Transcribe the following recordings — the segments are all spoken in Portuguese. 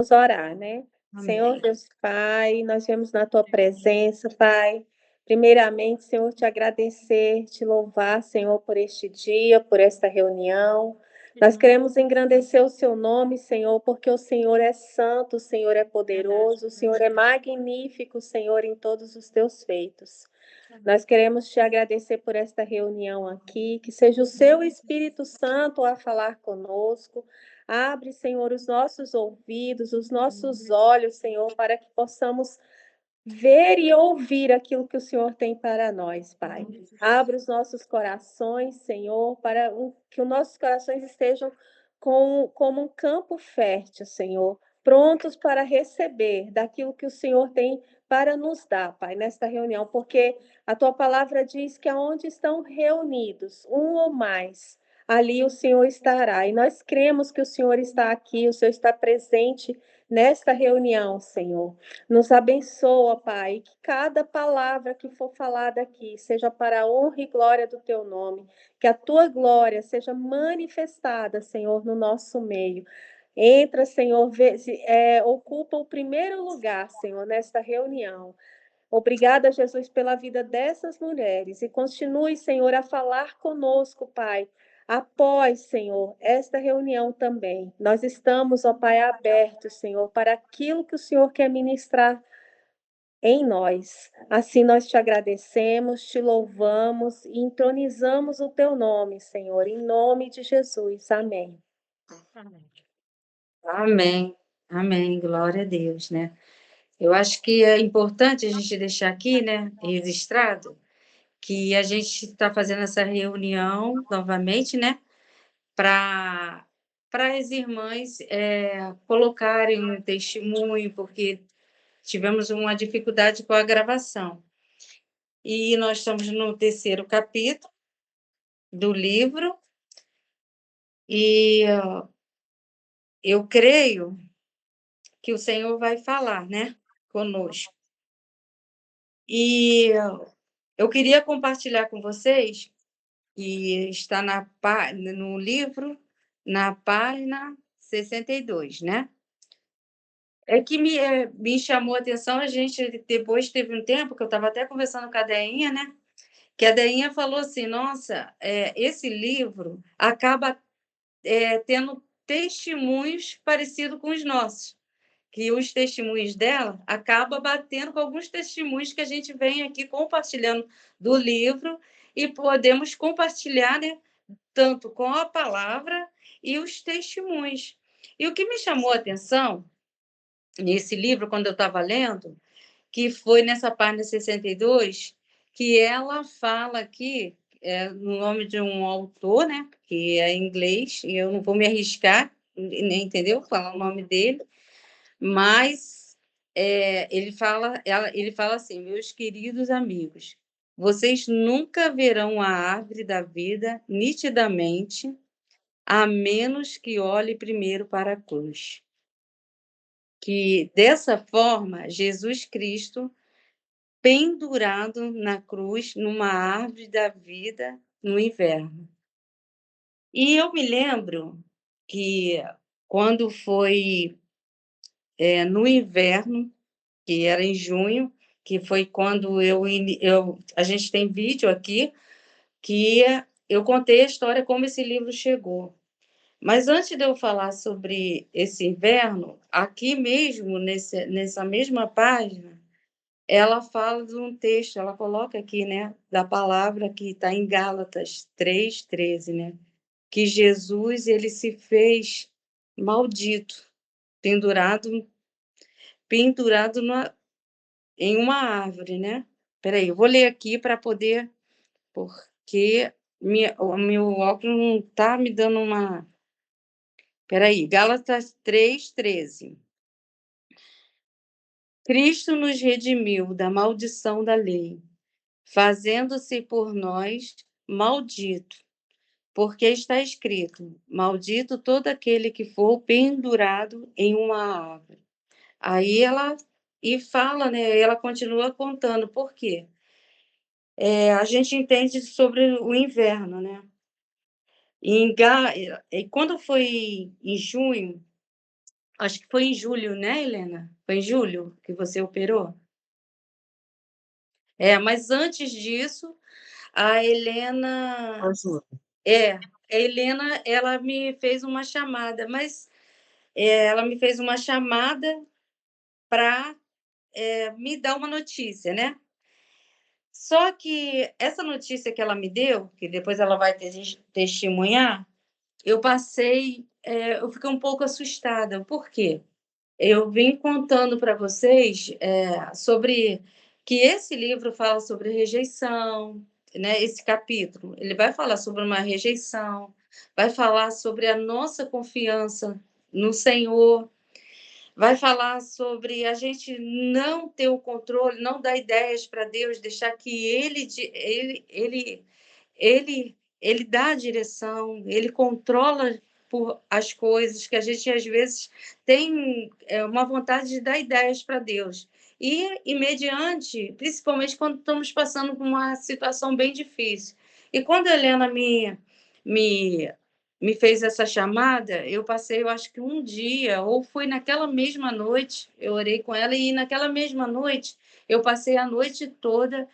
Vamos orar, né? Amém. Senhor Deus Pai, nós viemos na tua presença, Pai. Primeiramente, Senhor, te agradecer, te louvar, Senhor, por este dia, por esta reunião. Nós queremos engrandecer o seu nome, Senhor, porque o Senhor é santo, o Senhor é poderoso, o Senhor é magnífico, Senhor, em todos os teus feitos. Nós queremos te agradecer por esta reunião aqui, que seja o seu Espírito Santo a falar conosco. Abre, Senhor, os nossos ouvidos, os nossos olhos, Senhor, para que possamos ver e ouvir aquilo que o Senhor tem para nós, Pai. Abre os nossos corações, Senhor, para que os nossos corações estejam como um campo fértil, Senhor, prontos para receber daquilo que o Senhor tem para nos dar, Pai, nesta reunião, porque a tua palavra diz que aonde estão reunidos, um ou mais, ali o Senhor estará. E nós cremos que o Senhor está aqui, o Senhor está presente nesta reunião, Senhor. Nos abençoa, Pai, que cada palavra que for falada aqui seja para a honra e glória do teu nome, que a tua glória seja manifestada, Senhor, no nosso meio. Entra, Senhor, ocupa o primeiro lugar, Senhor, nesta reunião. Obrigada, Jesus, pela vida dessas mulheres e continue, Senhor, a falar conosco, Pai. Após, Senhor, esta reunião também. Nós estamos, ó Pai, abertos, Senhor, para aquilo que o Senhor quer ministrar em nós. Assim nós te agradecemos, te louvamos e entronizamos o teu nome, Senhor, em nome de Jesus. Amém. Amém. Amém. Glória a Deus, né? Eu acho que é importante a gente deixar aqui, né, registrado, que a gente está fazendo essa reunião novamente, né, para as irmãs colocarem um testemunho, porque tivemos uma dificuldade com a gravação. E nós estamos no terceiro capítulo do livro, e eu creio que o Senhor vai falar, né, conosco. E eu queria compartilhar com vocês, que está no livro, na página 62, né. É que me chamou a atenção, a gente depois teve um tempo que eu estava até conversando com a Deinha, né, que a Deinha falou assim: "Nossa, esse livro acaba, tendo testemunhos parecido com os nossos". Que os testemunhos dela acaba batendo com alguns testemunhos que a gente vem aqui compartilhando do livro e podemos compartilhar, né, tanto com a palavra e os testemunhos. E o que me chamou a atenção nesse livro, quando eu estava lendo, que foi nessa página 62, que ela fala aqui, no nome de um autor, né, que é em inglês, e eu não vou me arriscar, nem entendeu? Falar o nome dele, mas, ele fala assim: "Meus queridos amigos, vocês nunca verão a árvore da vida nitidamente, a menos que olhe primeiro para a cruz". Que, dessa forma, Jesus Cristo pendurado na cruz, numa árvore da vida no inverno. E eu me lembro que quando foi, no inverno, que era em junho, que foi quando a gente tem vídeo aqui, que eu contei a história como esse livro chegou. Mas antes de eu falar sobre esse inverno, aqui mesmo nessa mesma página, ela fala de um texto, ela coloca aqui, né, da palavra que está em Gálatas 3:13, né, que Jesus ele se fez maldito, pendurado pendurado em uma árvore, né. Espera aí, eu vou ler aqui para poder, porque o meu óculos não está me dando uma. Espera aí, Gálatas 3:13. Cristo nos redimiu da maldição da lei, fazendo-se por nós maldito, porque está escrito: "Maldito todo aquele que for pendurado em uma árvore". Aí ela fala, né, ela continua contando por quê. A gente entende sobre o inverno, né. E quando foi em junho, Acho que foi em julho, né, Helena? Foi em julho que você operou? É, mas antes disso, a Helena Ajuda. a Helena, ela me fez uma chamada, mas, ela me fez uma chamada para me dar uma notícia, né. Só que essa notícia que ela me deu, que depois ela vai testemunhar, eu fiquei um pouco assustada. Por quê? Eu vim contando para vocês, sobre que esse livro fala sobre rejeição, né, esse capítulo, ele vai falar sobre uma rejeição, vai falar sobre a nossa confiança no Senhor, vai falar sobre a gente não ter o controle, não dar ideias para Deus, deixar que ele dá a direção, ele controla por as coisas, que a gente às vezes tem, uma vontade de dar ideias para Deus. E mediante principalmente quando estamos passando por uma situação bem difícil. E quando a Helena me me fez essa chamada, eu passei, eu acho que um dia, ou foi naquela mesma noite, eu orei com ela, e naquela mesma noite, eu passei a noite toda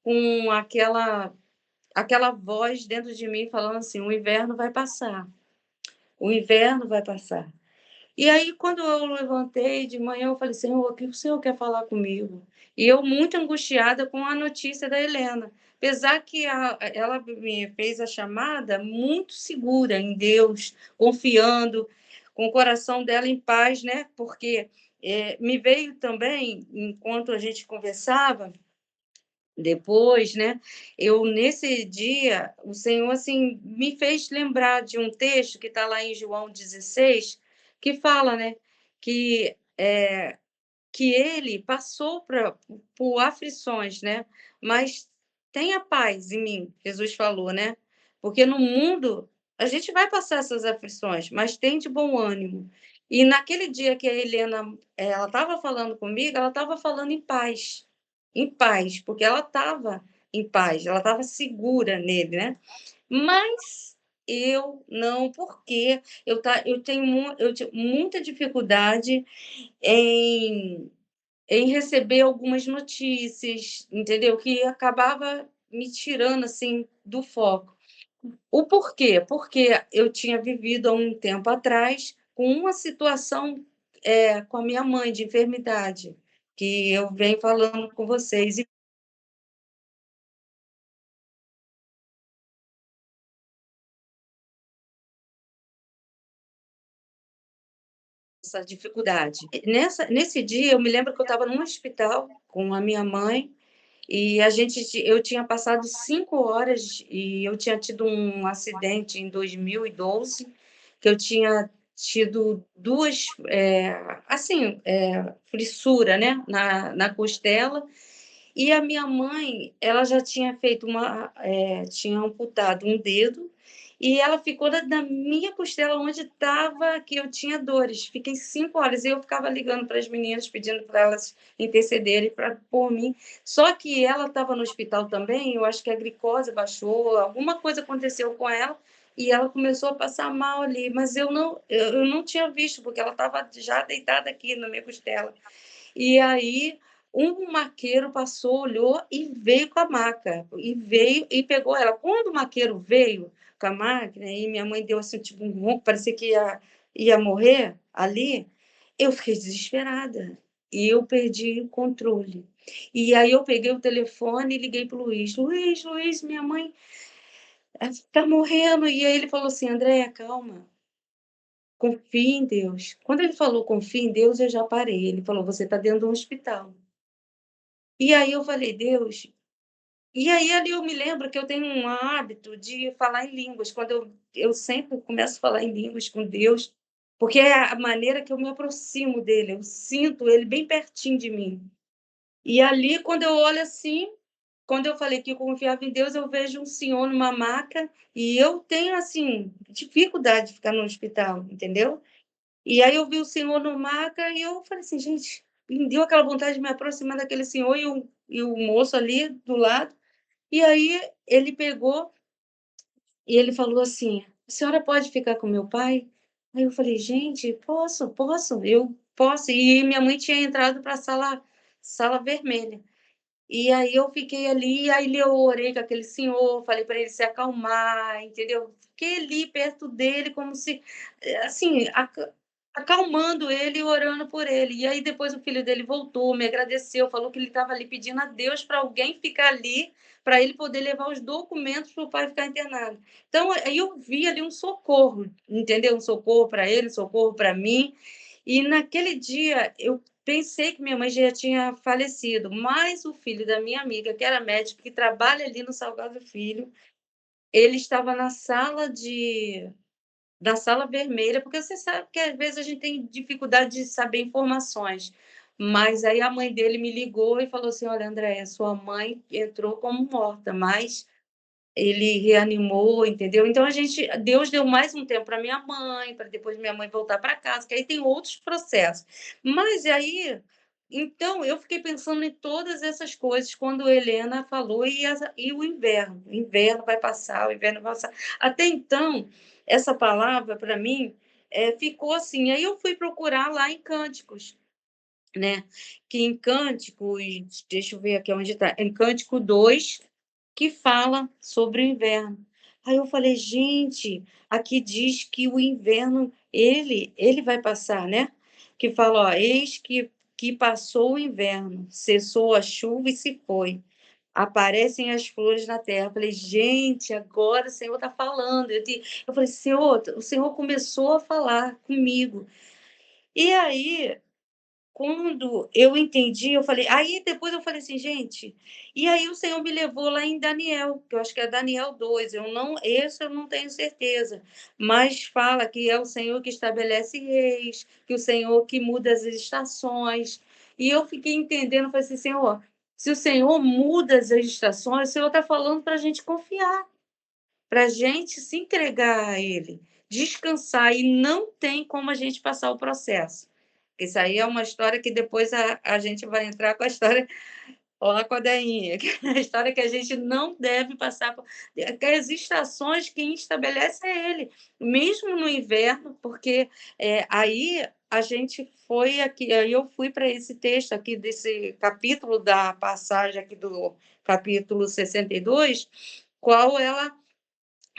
com aquela voz dentro de mim falando assim: "O inverno vai passar, o inverno vai passar". E aí, quando eu levantei de manhã, eu falei: "Senhor, o que o Senhor quer falar comigo?". E eu muito angustiada com a notícia da Helena, apesar que ela me fez a chamada muito segura em Deus, confiando, com o coração dela em paz, né, porque, me veio também, enquanto a gente conversava, depois, né, eu nesse dia, o Senhor, assim, me fez lembrar de um texto que está lá em João 16, que fala, né, que, que ele passou por aflições, né, mas tenha paz em mim, Jesus falou, né, porque no mundo a gente vai passar essas aflições, mas tem de bom ânimo. E naquele dia que a Helena, ela estava falando comigo, ela estava falando em paz, porque ela estava em paz, ela estava segura nele, né. Mas eu não, porque eu tenho muita dificuldade em receber algumas notícias, entendeu, que acabava me tirando, assim, do foco. O porquê? Porque eu tinha vivido há um tempo atrás com uma situação, com a minha mãe de enfermidade, que eu venho falando com vocês. Essa dificuldade. Nesse dia, eu me lembro que eu estava num hospital com a minha mãe, e eu tinha passado 5 horas, e eu tinha tido um acidente em 2012, que eu tinha tido 2, assim, fissura, né, na costela, e a minha mãe, ela já tinha feito tinha amputado um dedo, e ela ficou na minha costela onde estava que eu tinha dores. Fiquei 5 horas, e eu ficava ligando para as meninas, pedindo para elas intercederem por mim. Só que ela estava no hospital também, eu acho que a glicose baixou, alguma coisa aconteceu com ela, e ela começou a passar mal ali, mas eu não tinha visto, porque ela estava já deitada aqui na minha costela. E aí, um maqueiro passou, olhou e veio com a maca, e veio e pegou ela. Quando o maqueiro veio com a máquina, e minha mãe deu, assim, tipo, um ronco, parecia que ia morrer ali, eu fiquei desesperada, e eu perdi o controle. E aí eu peguei o telefone e liguei para o Luiz: "Luiz, Luiz, minha mãe está morrendo". E aí ele falou assim: "Andréia, calma, confie em Deus". Quando ele falou: "Confie em Deus", eu já parei. Ele falou: "Você está dentro de um hospital". E aí eu falei: "Deus". E aí ali eu me lembro que eu tenho um hábito de falar em línguas, quando eu sempre começo a falar em línguas com Deus, porque é a maneira que eu me aproximo dele, eu sinto ele bem pertinho de mim. E ali, quando eu olho assim, quando eu falei que eu confiava em Deus, eu vejo um senhor numa maca, e eu tenho, assim, dificuldade de ficar no hospital, entendeu? E aí eu vi o senhor no maca, e eu falei assim: "Gente", me deu aquela vontade de me aproximar daquele senhor, e o moço ali do lado. E aí ele pegou e ele falou assim: "A senhora pode ficar com meu pai?". Aí eu falei: "Gente, posso, posso, eu posso". E minha mãe tinha entrado para a sala vermelha. E aí eu fiquei ali, aí eu orei com aquele senhor, falei para ele se acalmar, entendeu. Fiquei ali perto dele como se, assim, acalmando ele e orando por ele. E aí depois o filho dele voltou, me agradeceu, falou que ele estava ali pedindo a Deus para alguém ficar ali, para ele poder levar os documentos para o pai ficar internado. Então, aí eu vi ali um socorro, entendeu, um socorro para ele, um socorro para mim. E naquele dia eu pensei que minha mãe já tinha falecido, mas o filho da minha amiga, que era médico, que trabalha ali no Salgado Filho, ele estava na sala vermelha, porque você sabe que às vezes a gente tem dificuldade de saber informações. Mas aí a mãe dele me ligou e falou assim: "Olha, Andréia, sua mãe entrou como morta, mas ele reanimou", entendeu. Então Deus deu mais um tempo para minha mãe, para depois minha mãe voltar para casa, que aí tem outros processos. Mas aí, então eu fiquei pensando em todas essas coisas quando Helena falou e o inverno vai passar, o inverno vai passar. Até então, essa palavra para mim, ficou assim, aí eu fui procurar lá em Cânticos, né, que em Cânticos, deixa eu ver aqui onde está, em Cântico 2 que fala sobre o inverno. Aí eu falei: "Gente, aqui diz que o inverno ele vai passar, né", que fala, ó: "Eis que passou o inverno, cessou a chuva e se foi, aparecem as flores na terra". Eu falei: "Gente, agora o Senhor está falando". Eu falei: "Senhor, o Senhor começou a falar comigo". E aí quando eu entendi, eu falei aí depois eu falei assim: "Gente", e aí o Senhor me levou lá em Daniel, que eu acho que é Daniel 2, eu não tenho certeza, mas fala que é o Senhor que estabelece reis, que o Senhor que muda as estações. E eu fiquei entendendo, falei assim: "Senhor, se o Senhor muda as estações, o Senhor está falando para a gente confiar, para a gente se entregar a Ele, descansar, e não tem como a gente passar o processo". Isso aí é uma história que depois a gente vai entrar com a história lá com a Deinha, que é a história que a gente não deve passar por, que as estações quem estabelece é Ele, mesmo no inverno, porque, aí a gente foi aqui, aí eu fui para esse texto aqui desse capítulo da passagem aqui do capítulo 62, qual ela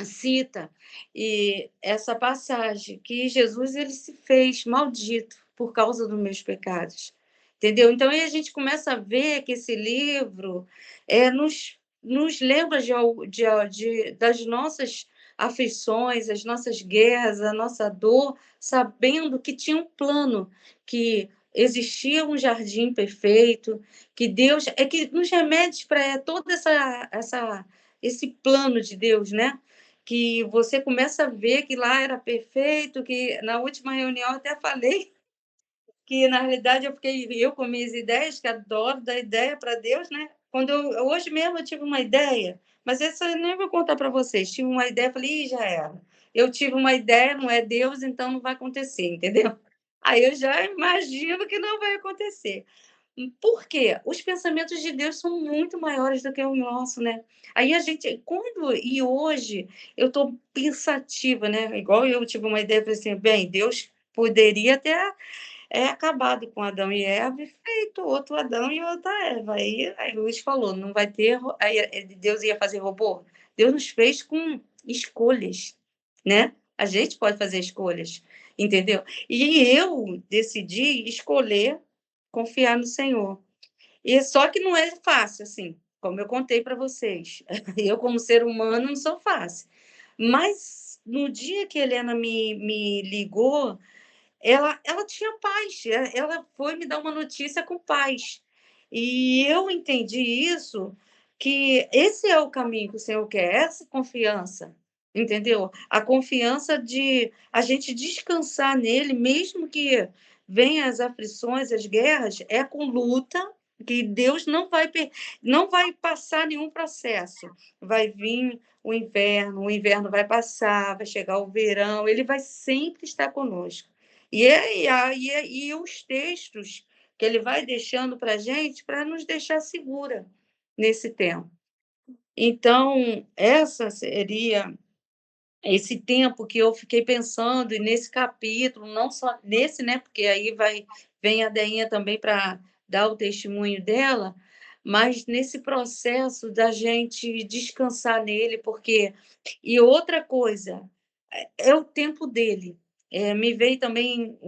cita, e essa passagem que Jesus ele se fez maldito por causa dos meus pecados, entendeu. Então aí a gente começa a ver que esse livro, nos lembra de das nossas aflições, as nossas guerras, a nossa dor, sabendo que tinha um plano, que existia um jardim perfeito, que Deus é que nos remete para toda essa esse plano de Deus, né, que você começa a ver que lá era perfeito, que na última reunião eu até falei que na realidade eu com minhas ideias, que adoro dar ideia para Deus, né, quando hoje mesmo eu tive uma ideia, mas essa eu nem vou contar para vocês, tive uma ideia, falei: "Ih, já era, eu tive uma ideia, não é Deus, então não vai acontecer", entendeu. Aí eu já imagino que não vai acontecer. Por quê? Os pensamentos de Deus são muito maiores do que o nosso, né. Aí a gente quando e hoje eu estou pensativa, né, igual eu tive uma ideia, falei assim: "Bem, Deus poderia ter, acabado com Adão e Eva e feito outro Adão e outra Eva". Aí Luiz falou: "Não vai ter ro", aí, Deus ia fazer robô? Deus nos fez com escolhas, né. A gente pode fazer escolhas, entendeu. E eu decidi escolher confiar no Senhor. E só que não é fácil, assim, como eu contei para vocês. Eu, como ser humano, não sou fácil. Mas no dia que a Helena me ligou, ela tinha paz, ela foi me dar uma notícia com paz. E eu entendi isso, que esse é o caminho que o Senhor quer, essa confiança, entendeu? A confiança de a gente descansar nele, mesmo que venham as aflições, as guerras, é com luta, que Deus não vai passar nenhum processo. Vai vir o inverno vai passar, vai chegar o verão, ele vai sempre estar conosco. E os textos que ele vai deixando para a gente, para nos deixar segura nesse tempo. Então, essa seria esse tempo que eu fiquei pensando, e nesse capítulo, não só nesse, né, porque aí vem a Deinha também para dar o testemunho dela, mas nesse processo da gente descansar nele, porque e outra coisa, é o tempo dele. Me veio também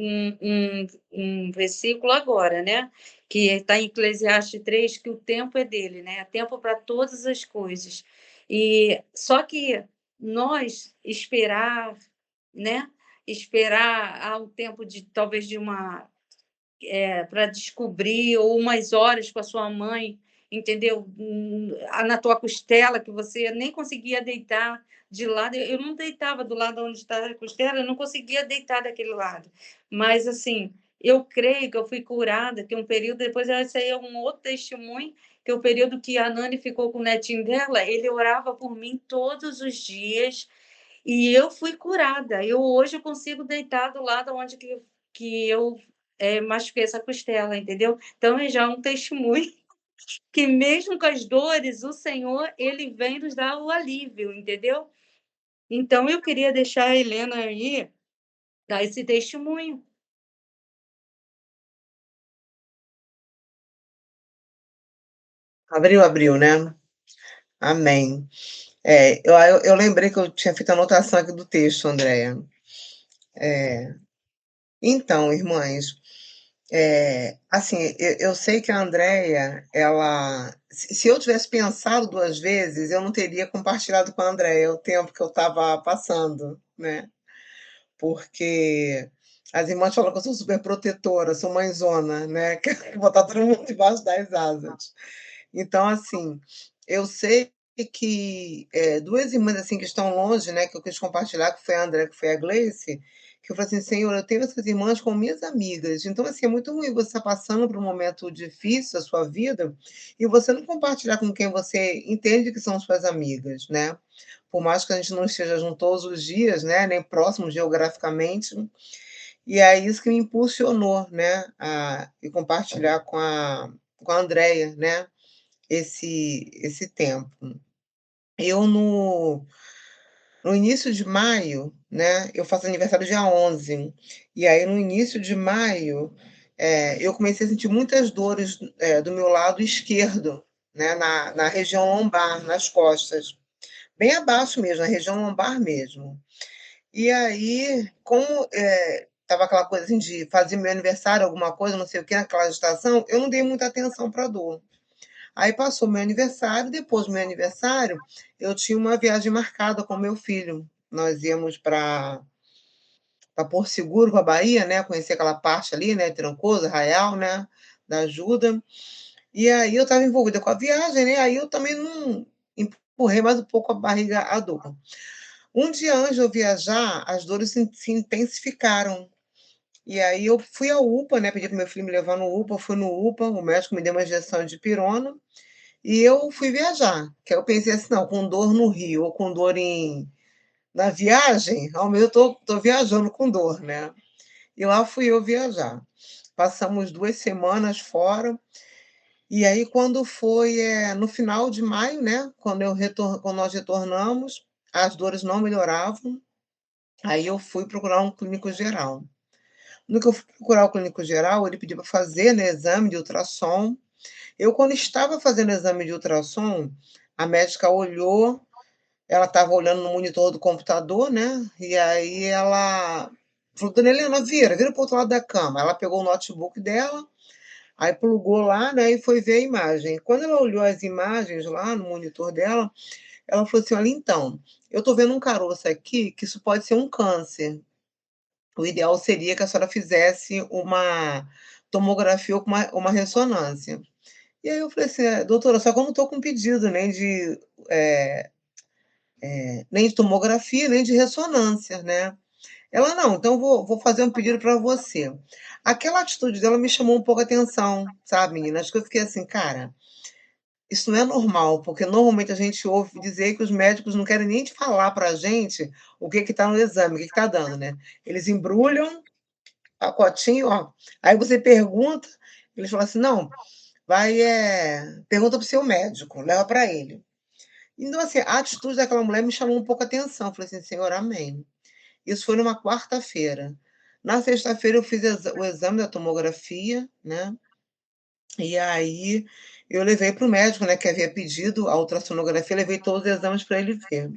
um versículo agora, né, que está em Eclesiastes 3, que o tempo é dele, né, é tempo para todas as coisas. E só que nós esperar, né, esperar há um tempo de talvez de uma para descobrir, ou umas horas com a sua mãe, entendeu? Na tua costela, que você nem conseguia deitar de lado. Eu não deitava do lado onde está a costela, eu não conseguia deitar daquele lado. Mas, assim, eu creio que eu fui curada, que um período depois, esse aí é um outro testemunho, que o período que a Nani ficou com o netinho dela, ele orava por mim todos os dias, e eu fui curada. Hoje eu consigo deitar do lado onde que eu machuquei essa costela, entendeu? Então é já um testemunho que mesmo com as dores, o Senhor, ele vem nos dar o alívio, entendeu? Então eu queria deixar a Helena aí dar esse testemunho. Abriu, abriu, né? Amém. Eu lembrei que eu tinha feito anotação aqui do texto, Andréia. Então, irmãs, assim, eu sei que a Andréia, ela. Se eu tivesse pensado duas vezes, eu não teria compartilhado com a Andréia o tempo que eu estava passando, né? Porque as irmãs falam que eu sou super protetora, sou mãezona, né? Quero botar todo mundo debaixo das asas. Então, assim, eu sei que, 2 irmãs, assim, que estão longe, né, que eu quis compartilhar, que foi a André, que foi a Gleice, que eu falei assim: "Senhor, eu tenho essas irmãs como minhas amigas". Então, assim, é muito ruim você estar passando por um momento difícil da sua vida e você não compartilhar com quem você entende que são suas amigas, né. Por mais que a gente não esteja junto todos os dias, né, nem próximo geograficamente, e é isso que me impulsionou, né, a ir compartilhar com a Andréia, né, esse tempo. Eu no início de maio, né, eu faço aniversário dia 11, e aí no início de maio, eu comecei a sentir muitas dores, do meu lado esquerdo, né, na região lombar, nas costas, bem abaixo mesmo, na região lombar mesmo. E aí, como, estava aquela coisa assim de fazer meu aniversário, alguma coisa, não sei o quê, naquela agitação, eu não dei muita atenção para a dor. Aí passou meu aniversário, depois do meu aniversário, eu tinha uma viagem marcada com meu filho. Nós íamos para Porto Seguro, para Bahia, né, conhecer aquela parte ali, né, Trancoso, Arraial, né, da Ajuda. E aí eu estava envolvida com a viagem, né, aí eu também não empurrei mais um pouco a barriga a dor. Um dia antes de eu viajar, as dores se intensificaram. E aí eu fui ao UPA, né, pedi para meu filho me levar no UPA, fui no UPA, o médico me deu uma injeção de pirona, e eu fui viajar, que aí eu pensei assim: "Não, com dor no Rio ou com dor na viagem, ao menos eu tô viajando com dor, né". E lá fui eu viajar. Passamos 2 semanas fora, e aí quando foi, no final de maio, né, quando nós retornamos, as dores não melhoravam, aí eu fui procurar um clínico geral. No que eu fui procurar o clínico geral, ele pediu para fazer, né, exame de ultrassom. Eu, quando estava fazendo o exame de ultrassom, a médica olhou. Ela estava olhando no monitor do computador, né, e aí ela falou: "Dona Helena, vira para o outro lado da cama". Ela pegou o notebook dela, aí plugou lá, né, e foi ver a imagem. Quando ela olhou as imagens lá no monitor dela, ela falou assim: "Olha, então, eu estou vendo um caroço aqui que isso pode ser um câncer. O ideal seria que a senhora fizesse uma tomografia ou uma ressonância". E aí eu falei assim: doutora, só que eu não estou com pedido eh nem de tomografia, nem de ressonância, né". Ela: "Não, então vou fazer um pedido para você". Aquela atitude dela me chamou um pouco a atenção, sabe, menina. Acho que eu fiquei assim: "Cara, isso não é normal", porque normalmente a gente ouve dizer que os médicos não querem nem te falar pra gente o que que tá no exame, o que que tá dando, né. Eles embrulham, pacotinho, ó, aí você pergunta, eles falam assim: "Não, vai, pergunta para o seu médico, leva para ele". Então, assim, a atitude daquela mulher me chamou um pouco a atenção. Eu falei assim: "Senhor, amém". Isso foi numa quarta-feira. Na sexta-feira eu fiz o exame da tomografia, né, e aí eu levei para o médico, né, que havia pedido a ultrassonografia, levei todos os exames para ele ver.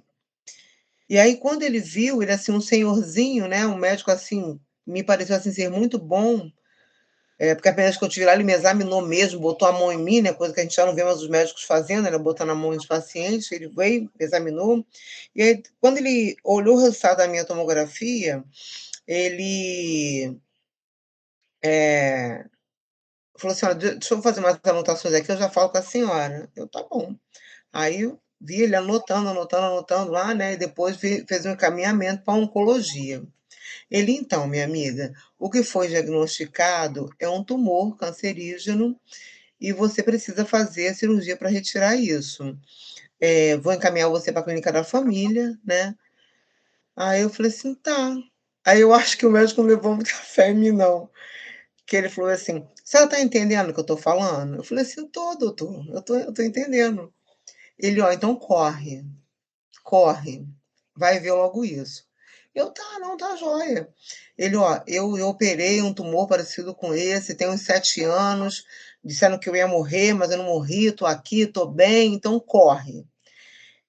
E aí quando ele viu, ele, assim, um senhorzinho, né, um médico, assim, me pareceu, assim, ser muito bom, porque a primeira vez que eu tive lá, ele me examinou mesmo, botou a mão em mim, né, coisa que a gente já não vê mais os médicos fazendo, né, botando a mão nos pacientes. Ele veio, me examinou, e aí quando ele olhou o resultado da minha tomografia, ele, falou assim: "Olha, deixa eu fazer umas anotações aqui, eu já falo com a senhora". Eu: "Tá bom". Aí eu vi ele anotando, anotando, anotando lá, né, e depois fez um encaminhamento para oncologia. Ele: "Então, minha amiga, o que foi diagnosticado é um tumor cancerígeno e você precisa fazer a cirurgia para retirar isso. Vou encaminhar você para a clínica da família, né". Aí eu falei assim: "Tá". Aí eu acho que o médico não levou muita fé em mim não, que ele falou assim: "A senhora tá entendendo o que eu tô falando?". Eu falei assim: "Tô, doutor, eu tô entendendo". Ele: "Ó, então corre, corre, vai ver logo isso". Eu: "Tá, não, tá joia". Ele: "Ó, eu operei um tumor parecido com esse, tem uns 7 anos, disseram que eu ia morrer, mas eu não morri, tô aqui, tô bem, então corre".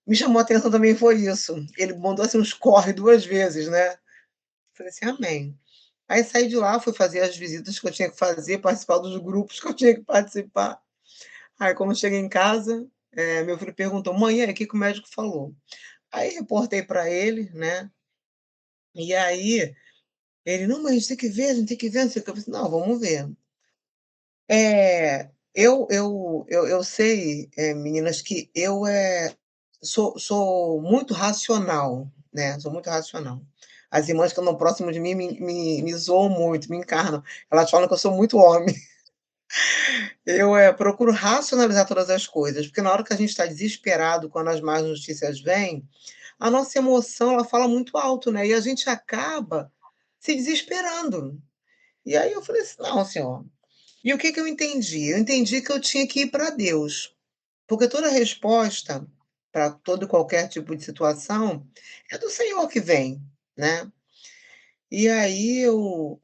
Me chamou a atenção também foi isso, ele mandou, assim, uns corre 2 vezes, né. Falei assim: "Amém". Aí saí de lá, fui fazer as visitas que eu tinha que fazer, participar dos grupos que eu tinha que participar. Aí quando eu cheguei em casa, meu filho perguntou: "Mãe, e aí, o que que o médico falou?". Aí reportei para ele, né, e aí ele: "Não, mas a gente tem que ver, a gente tem que ver, não sei o quê". Eu falei assim: "Não, vamos ver". Eu sei, meninas, que eu, sou muito racional, né, sou muito racional. As irmãs que andam próximo de mim me zoam muito, me encarnam. Elas falam que eu sou muito homem. Eu, procuro racionalizar todas as coisas, porque na hora que a gente está desesperado, quando as más notícias vêm, a nossa emoção, ela fala muito alto, né, e a gente acaba se desesperando. E aí eu falei assim: "Não, senhor". E o que que eu entendi? Eu entendi que eu tinha que ir para Deus, porque toda resposta para todo e qualquer tipo de situação é do Senhor que vem, né. E aí eu,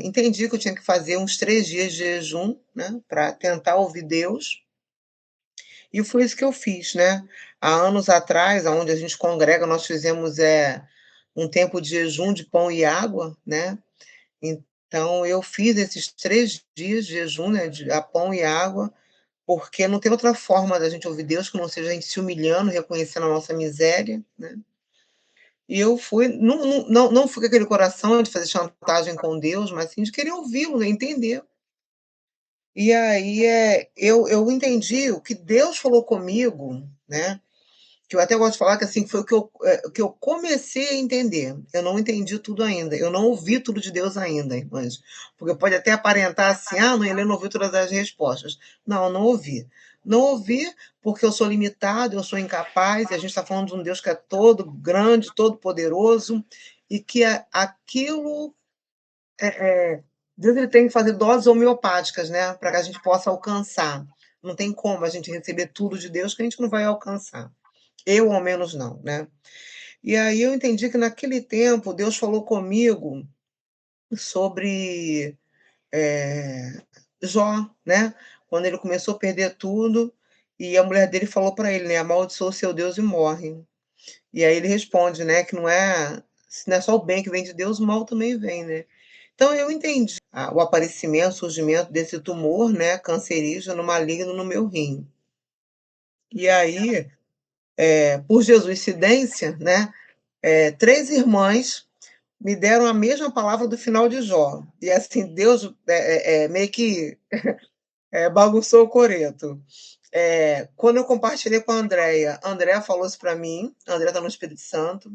entendi que eu tinha que fazer uns 3 dias de jejum, né, para tentar ouvir Deus, e foi isso que eu fiz, né. Há anos atrás, aonde a gente congrega, nós fizemos, um tempo de jejum de pão e água, né. Então eu fiz esses 3 dias de jejum, né, de a pão e água, porque não tem outra forma da gente ouvir Deus que não seja a gente se humilhando, reconhecendo a nossa miséria, né. E eu fui, não fui com aquele coração de fazer chantagem com Deus, mas sim de querer ouvi-lo, né, entender. E aí, eu entendi o que Deus falou comigo, né, que eu até gosto de falar que, assim, foi o que eu comecei a entender. Eu não entendi tudo ainda, eu não ouvi tudo de Deus ainda, irmãs, porque pode até aparentar assim: "Ah, não, Helena ouviu todas as respostas". Não, eu não ouvi. Não ouvi, porque eu sou limitado, eu sou incapaz, e a gente está falando de um Deus que é todo grande, todo poderoso, e que aquilo, Deus, ele tem que fazer doses homeopáticas, né, para que a gente possa alcançar. Não tem como a gente receber tudo de Deus que a gente não vai alcançar. Eu, ao menos, não, né. E aí eu entendi que naquele tempo Deus falou comigo sobre, Jó, né, quando ele começou a perder tudo, e a mulher dele falou para ele, né: "Amaldiçoa o seu Deus e morre". E aí ele responde, né, que se não é só o bem que vem de Deus, o mal também vem, né. Então eu entendi o aparecimento, o surgimento desse tumor, né, cancerígeno maligno no meu rim. E aí, por jesuicidência, né, 3 irmãs me deram a mesma palavra do final de Jó. E assim, Deus, meio que, bagunçou o coreto. Quando eu compartilhei com a Andréia falou isso para mim, a Andréia está no Espírito Santo.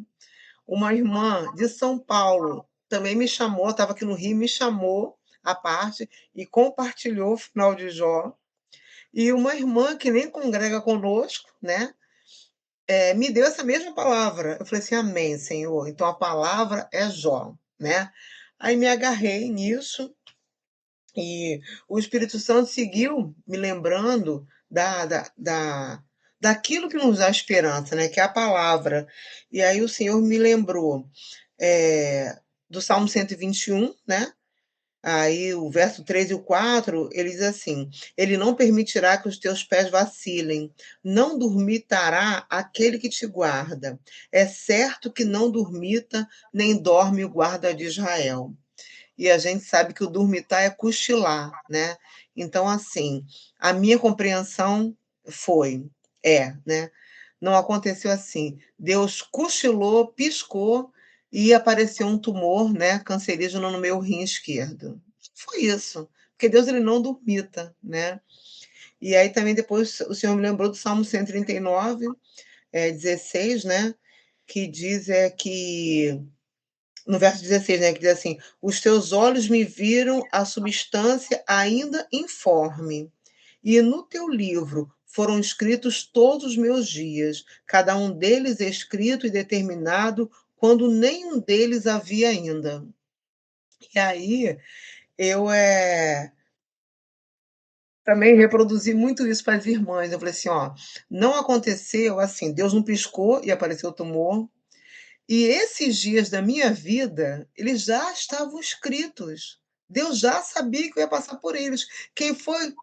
Uma irmã de São Paulo também me chamou, estava aqui no Rio, me chamou à parte e compartilhou o final de Jó. E uma irmã que nem congrega conosco, né, me deu essa mesma palavra. Eu falei assim: "Amém, Senhor, então a palavra é Jó", né. Aí me agarrei nisso e o Espírito Santo seguiu me lembrando da daquilo que nos dá esperança, né, que é a palavra. E aí o Senhor me lembrou, do Salmo 121, né, aí o verso 3 e o 4, ele diz assim: "Ele não permitirá que os teus pés vacilem, não dormitará aquele que te guarda. É certo que não dormita, nem dorme o guarda de Israel". E a gente sabe que o dormitar é cochilar, né. Então, assim, a minha compreensão foi né, não aconteceu assim, Deus cochilou, piscou e apareceu um tumor, né, cancerígeno no meu rim esquerdo. Foi isso, porque Deus ele não dormita, né. E aí também depois o Senhor me lembrou do Salmo 139, 16, né, que diz, que no verso 16, né, que diz assim: "Os teus olhos me viram a substância ainda informe, e no teu livro foram escritos todos os meus dias, cada um deles escrito e determinado, quando nenhum deles havia ainda". E aí eu, também reproduzi muito isso para as irmãs, eu falei assim: "Ó, não aconteceu assim, Deus não piscou e apareceu o tumor, e esses dias da minha vida, eles já estavam escritos. Deus já sabia que eu ia passar por eles. Quem foi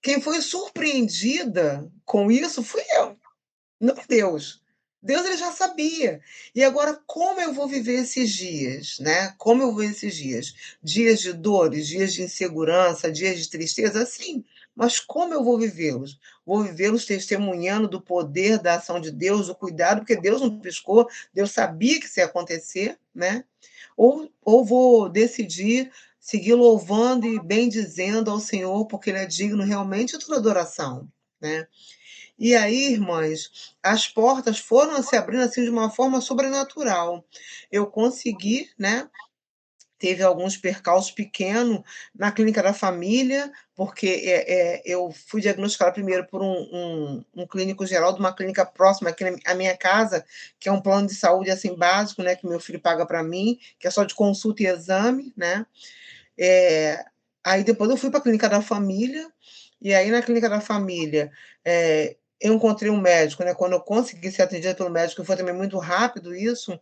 quem foi surpreendida com isso fui eu, não Deus. Deus ele já sabia. E agora como eu vou viver esses dias, né? Como eu vou viver esses dias? Dias de dores, dias de insegurança, dias de tristeza, sim. Mas como eu vou vivê-los? Vou vivê-los testemunhando do poder da ação de Deus, do cuidado, porque Deus não piscou, Deus sabia que isso ia acontecer, né? Ou vou decidir seguir louvando e bendizendo ao Senhor, porque Ele é digno realmente de toda adoração, né? E aí, irmãs, as portas foram se abrindo, assim, de uma forma sobrenatural. Eu consegui, né, teve alguns percalços pequeno na clínica da família, porque, eu fui diagnosticada primeiro por um clínico geral de uma clínica próxima aqui na à minha casa, que é um plano de saúde, assim, básico, né, que meu filho paga para mim, que é só de consulta e exame, né. Eh, Aí depois eu fui para a clínica da família, e aí na clínica da família, eu encontrei um médico, né, quando eu consegui ser atendida pelo médico, foi também muito rápido isso,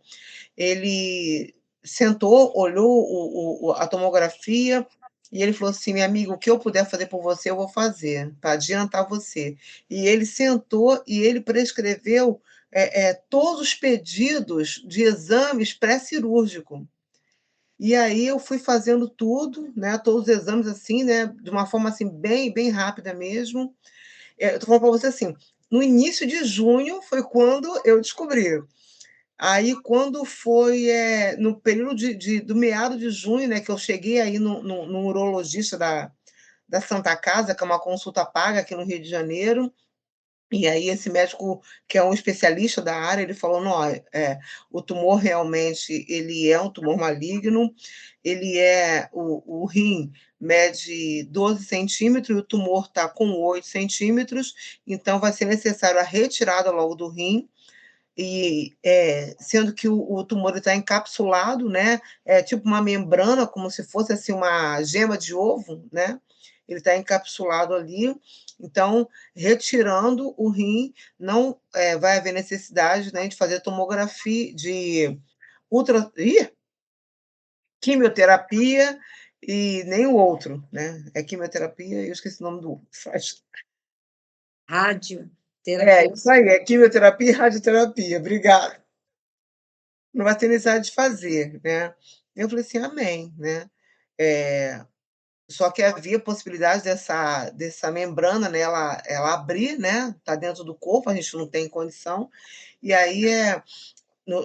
ele sentou, olhou a tomografia, e ele falou assim: "Minha amiga, o que eu puder fazer por você, eu vou fazer, para adiantar você". E ele sentou e ele prescreveu, todos os pedidos de exames pré-cirúrgico. E aí eu fui fazendo tudo, né, todos os exames, assim, né, de uma forma, assim, bem rápida mesmo. Eu tô falando para você, assim, no início de junho foi quando eu descobri. Aí quando foi, no período do meado de junho, né, que eu cheguei aí no urologista da Santa Casa, que é uma consulta paga aqui no Rio de Janeiro, e aí esse médico, que é um especialista da área, ele falou: "Não, ó, o tumor realmente ele é um tumor maligno, ele o rim mede 12 centímetros e o tumor está com 8 centímetros, então vai ser necessário a retirada logo do rim, e, sendo que o tumor está encapsulado, né, é tipo uma membrana, como se fosse, assim, uma gema de ovo, né, ele está encapsulado ali, então, retirando o rim, não, vai haver necessidade, né, de fazer tomografia de quimioterapia e nem o outro, né, é quimioterapia e eu esqueci o nome do outro, faz Radioterapia. isso aí, é quimioterapia e radioterapia, obrigada. Não vai ter necessidade de fazer, né. Eu falei assim: "Amém", né. Eh, Só que havia possibilidade dessa membrana, né, ela abrir, né, tá dentro do corpo, a gente não tem condição. E aí,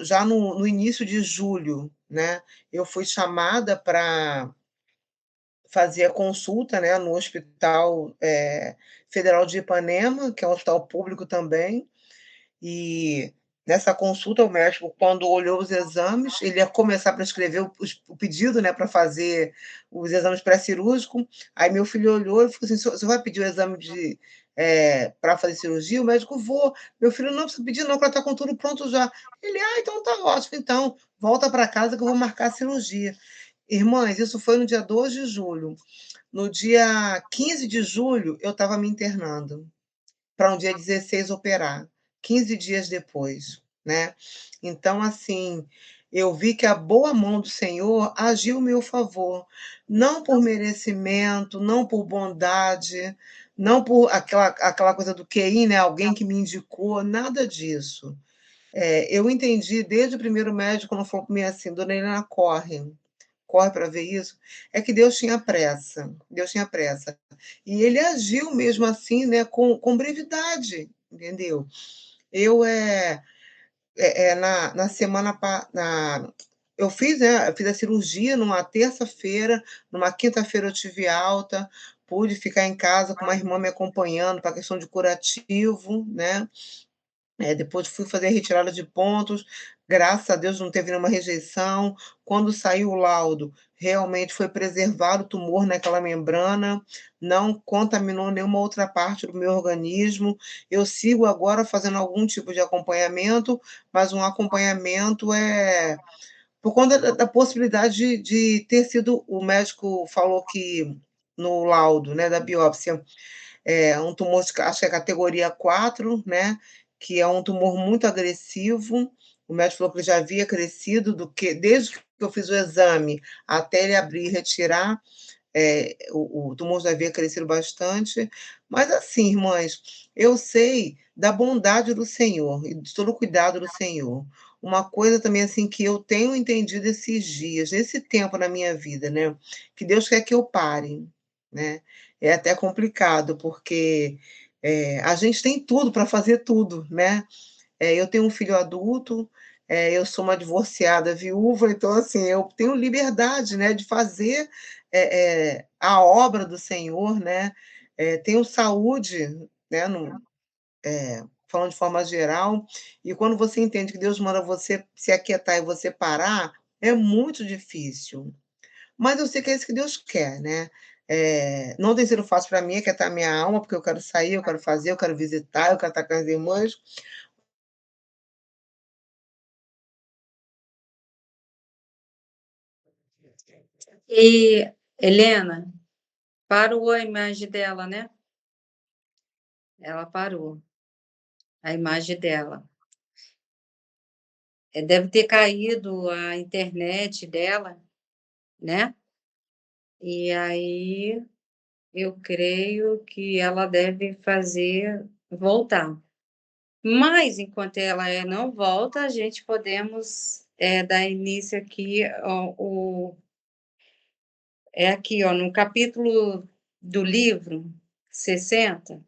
já no início de julho, né, eu fui chamada para fazer a consulta, né, no Hospital, Federal de Ipanema, que é um hospital público também. E nessa consulta, o médico, quando olhou os exames, ele ia começar a prescrever o pedido, né, para fazer os exames pré-cirúrgico. Aí meu filho olhou e falou assim: "O senhor vai pedir o exame para fazer cirurgia?" O médico: "Vou". "Meu filho, não precisa pedir não, que ela está com tudo pronto já". Ele: "Ah, então tá ótimo, então, volta para casa que eu vou marcar a cirurgia". Irmãs, isso foi no dia 2 de julho. No dia 15 de julho, eu estava me internando. para um dia 16 operar, 15 dias depois, né. Então, assim, eu vi que a boa mão do Senhor agiu ao meu favor, não por merecimento, não por bondade, não por aquela coisa do QI, né, alguém que me indicou, nada disso. Eu entendi desde o primeiro médico quando falou comigo assim: "Dona Helena, corre para ver isso", é que Deus tinha pressa, Deus tinha pressa. E ele agiu mesmo assim, né, com brevidade, entendeu. Eu, na semana pa na eu fiz, né, eu fiz a cirurgia numa terça-feira, numa quinta-feira eu tive alta, pude ficar em casa com uma irmã me acompanhando para questão de curativo, né. Depois fui fazer a retirada de pontos, graças a Deus não teve nenhuma rejeição. Quando saiu o laudo, realmente foi preservado o tumor naquela membrana, não contaminou nenhuma outra parte do meu organismo. Eu sigo agora fazendo algum tipo de acompanhamento, mas um acompanhamento, por conta da possibilidade de ter sido o médico falou que no laudo, né, da biópsia, um tumor de acho que é categoria 4, né, que é um tumor muito agressivo. O médico falou que ele já havia crescido do que desde que eu fiz o exame até ele abrir e retirar, o tumor já havia crescido bastante. Mas assim, irmãs, eu sei da bondade do Senhor e de todo o cuidado do Senhor. Uma coisa também, assim, que eu tenho entendido esses dias, esse tempo na minha vida, né, que Deus quer que eu pare, né. É até complicado, porque, a gente tem tudo para fazer tudo, né. Eu tenho um filho adulto, eu sou uma divorciada viúva, então, assim, eu tenho liberdade, né, de fazer, a obra do Senhor, né, tenho saúde, né, falando de forma geral, e quando você entende que Deus manda você se aquietar e você parar, é muito difícil. Mas eu sei que é isso que Deus quer, né. Não tem sido fácil para mim aquietar minha alma, porque eu quero sair, eu quero fazer, eu quero visitar, eu quero estar com as irmãs. E, Helena, parou a imagem dela, né? Ela parou a imagem dela. Deve ter caído a internet dela, né? E aí eu creio que ela deve fazer voltar. Mas enquanto ela, não volta, a gente podemos, dar início aqui ao aqui, ó, no capítulo do livro 60,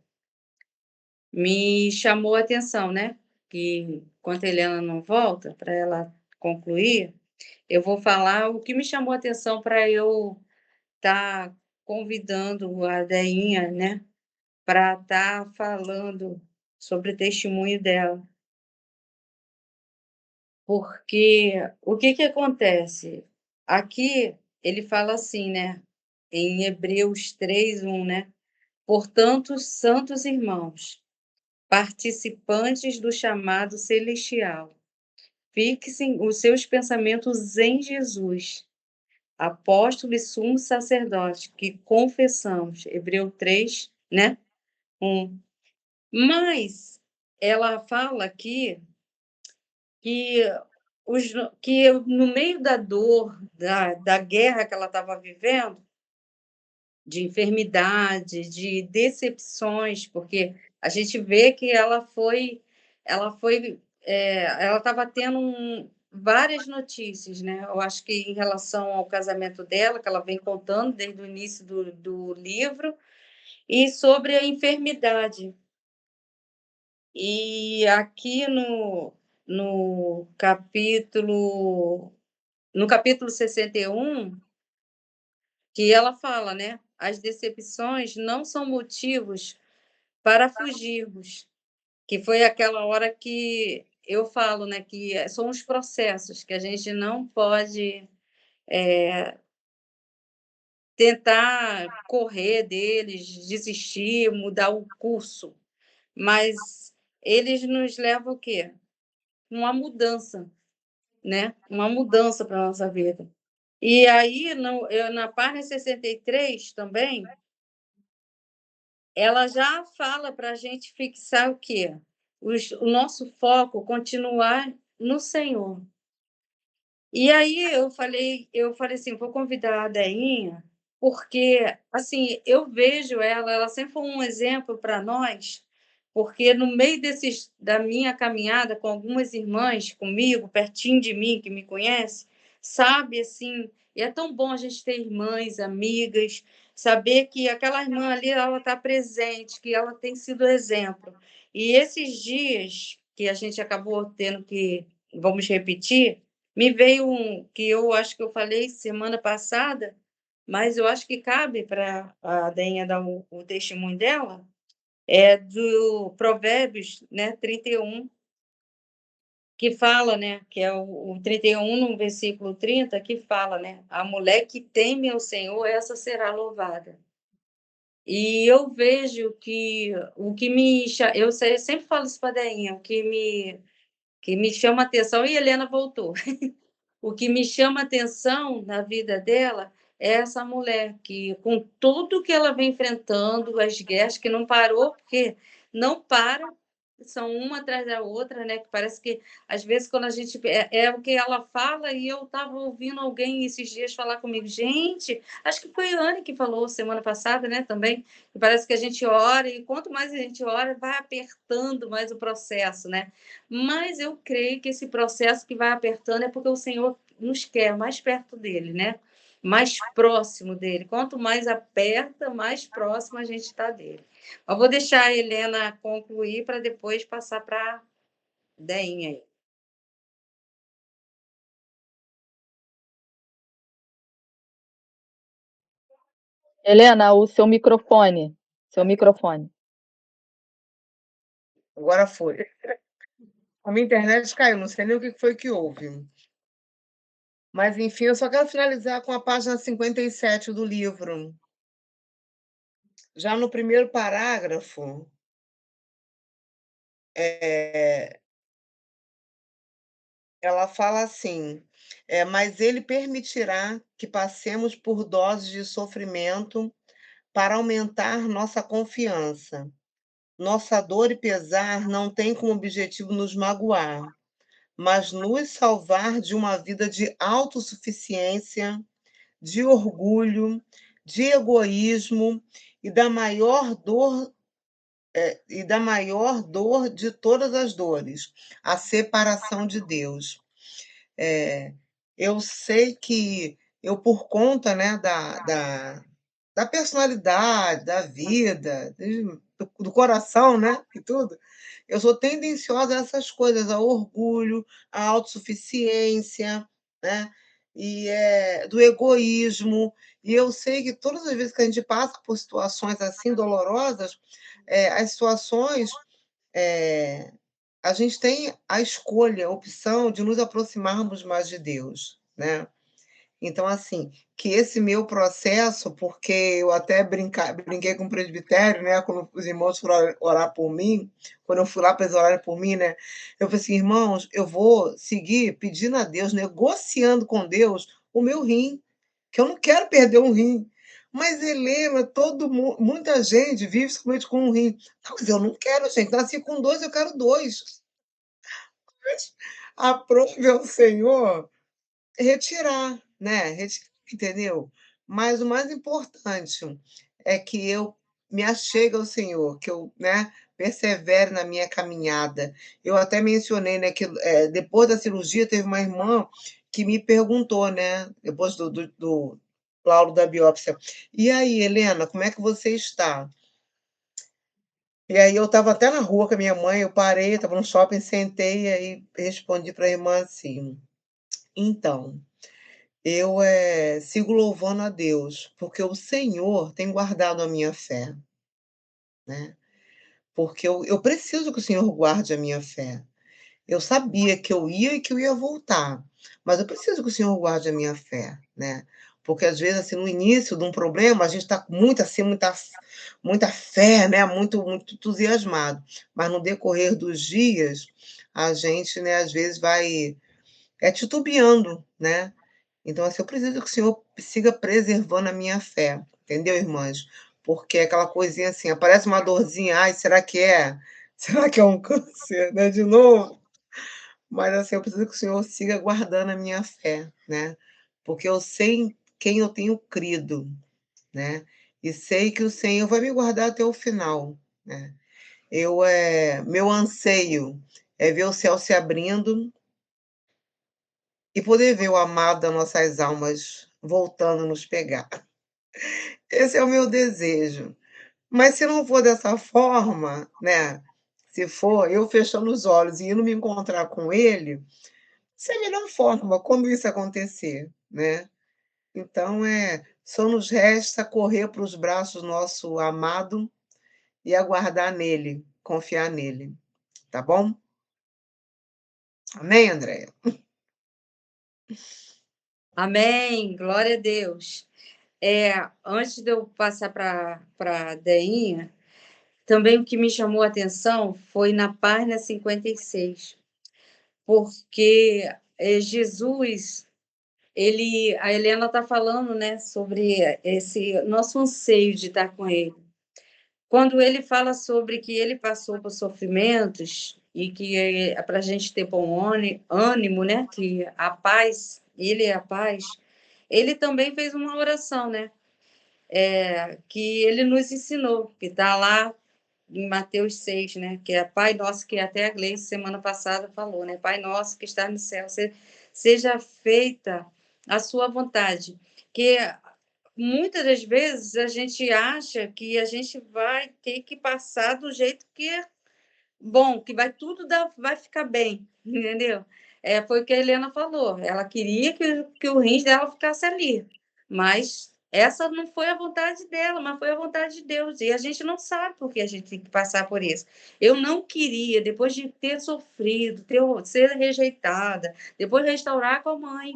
me chamou a atenção, né, que enquanto a Helena não volta, para ela concluir, eu vou falar o que me chamou a atenção para eu estar convidando a Deinha, né, para estar falando sobre o testemunho dela. Porque o que que acontece? Aqui ele fala assim, né, em Hebreus 3:1, né: "Portanto, santos irmãos, participantes do chamado celestial, fixem os seus pensamentos em Jesus, apóstolo e sumo sacerdote, que confessamos", Hebreus 3, né, 1. Mas ela fala aqui que os que no meio da dor, da guerra que ela estava vivendo, de enfermidade, de decepções, porque a gente vê que ela estava tendo várias notícias, né, eu acho que em relação ao casamento dela, que ela vem contando desde o início do livro, e sobre a enfermidade. E aqui no capítulo 61, que ela fala, né: "As decepções não são motivos para fugirmos", que foi aquela hora que eu falo, né, que são os processos que a gente não pode, tentar correr deles, desistir, mudar o curso, mas eles nos levam o quê? Uma mudança, né, uma mudança para a nossa vida. E aí na página 63 também, ela já fala para a gente fixar o quê? O nosso foco continuar no Senhor. E aí eu falei assim: "Vou convidar a Deinha", porque, assim, eu vejo ela sempre foi um exemplo para nós, porque no meio desses da minha caminhada com algumas irmãs comigo, pertinho de mim, que me conhece, sabe, assim, e é tão bom a gente ter irmãs, amigas, saber que aquela irmã ali, ela está presente, que ela tem sido exemplo. E esses dias que a gente acabou tendo que vamos repetir, me veio um que eu acho que eu falei semana passada, mas eu acho que cabe para a Deninha dar o testemunho dela, é do Provérbios, né, 31, que fala, né, que é o 31 no versículo 30 que fala, né: "A mulher que teme ao Senhor, essa será louvada". E eu vejo que o que me cha eu sei eu sempre falo isso para a Deinha, o que me chama a atenção e Helena voltou. O que me chama atenção na vida dela é essa mulher que, com tudo que ela vem enfrentando, as guerras que não parou, porque não para, são uma atrás da outra, né, que parece que, às vezes, quando a gente é o que ela fala e eu estava ouvindo alguém esses dias falar comigo: "Gente", acho que foi a Anne que falou semana passada, né, também, que parece que a gente ora e quanto mais a gente ora, vai apertando mais o processo, né. Mas eu creio que esse processo que vai apertando é porque o Senhor nos quer mais perto dele, né, mais próximo dele. Quanto mais aperta, mais próximo a gente está dele. Eu vou deixar a Helena concluir para depois passar para a Deinha aí. Helena, o seu microfone. Seu microfone. Agora foi. A minha internet caiu, não sei nem o que foi que houve. Mas, enfim, eu só quero finalizar com a página 57 do livro. Já no primeiro parágrafo, eh, ela fala assim: "Mas ele permitirá que passemos por doses de sofrimento para aumentar nossa confiança. Nossa dor e pesar não têm como objetivo nos magoar, mas nos salvar de uma vida de autossuficiência, de orgulho, de egoísmo e da maior dor de todas as dores, a separação de Deus. Eh, eu sei que eu, por conta, né, da personalidade, da vida, do coração, né, e tudo, eu sou tendenciosa a essas coisas, ao orgulho, à autossuficiência, né, do egoísmo. E eu sei que todas as vezes que a gente passa por situações assim dolorosas, as situações, eh, a gente tem a escolha, a opção de nos aproximarmos mais de Deus, né. Então, assim, que esse meu processo, porque eu até brinquei com o presbitério, né, quando os irmãos foram orar por mim, quando eu fui lá para eles orarem por mim, né, eu falei assim: "Irmãos, eu vou seguir pedindo a Deus, negociando com Deus o meu rim, que eu não quero perder um rim". "Mas Helena, muita gente vive somente com um rim". "Não, mas eu não quero gente, nasci com 2, eu quero 2". Mas aprove ao Senhor retirar, né, entendeu? Mas o mais importante é que eu me achegue ao Senhor, que eu, né, persevere na minha caminhada. Eu até mencionei, né, que, depois da cirurgia teve uma irmã que me perguntou, né, depois do laudo da biópsia: "E aí, Helena, como é que você está?". E aí eu estava até na rua com a minha mãe, eu parei, estava no shopping, sentei, e aí respondi para a irmã assim: "Então, eu, sigo louvando a Deus, porque o Senhor tem guardado a minha fé, né, porque eu preciso que o Senhor guarde a minha fé. Eu sabia que eu ia e que eu ia voltar, mas eu preciso que o Senhor guarde a minha fé, né, porque às vezes, assim, no início de um problema, a gente está com muita, assim, muita fé, né, muito entusiasmado, mas no decorrer dos dias, a gente, né, às vezes vai, titubeando, né. Então, assim, eu preciso que o Senhor siga preservando a minha fé, entendeu, irmãs? porque é aquela coisinha assim, aparece uma dorzinha, ai, será que é? Será que é um câncer, né, de novo? Mas assim, eu preciso que o Senhor siga guardando a minha fé, né, porque eu sei em quem eu tenho crido, né, e sei que o Senhor vai me guardar até o final, né. Meu anseio é ver o céu se abrindo e poder ver o amado das nossas almas voltando a nos pegar. Esse é o meu desejo. Mas se não for dessa forma, né, se for eu fechando os olhos e indo me encontrar com ele, essa é a melhor forma, quando isso acontecer, né. Então, só nos resta correr para os braços do nosso amado e aguardar nele, confiar nele, tá bom? Amém, Andréia? Amém, glória a Deus. Antes de eu passar para a Deinha, também o que me chamou a atenção foi na página 56, porque Jesus, a Helena está falando, né, sobre esse nosso anseio de estar com ele. Quando ele fala sobre que ele passou por sofrimentos e que é para a gente ter bom ânimo, né, que a paz, ele é a paz, ele também fez uma oração, né, que ele nos ensinou, que está lá em Mateus 6, né, que é Pai Nosso, que até a Gleice semana passada falou, né, Pai Nosso que está no céu, seja feita a sua vontade, que muitas das vezes a gente acha que a gente vai ter que passar do jeito que é bom, que vai tudo vai ficar bem, entendeu? Foi o que a Helena falou, ela queria que o rins dela ficasse ali, mas essa não foi a vontade dela, mas foi a vontade de Deus, e a gente não sabe por que a gente tem que passar por isso. Eu não queria, depois de ter sofrido, ser rejeitada, depois restaurar com a mãe,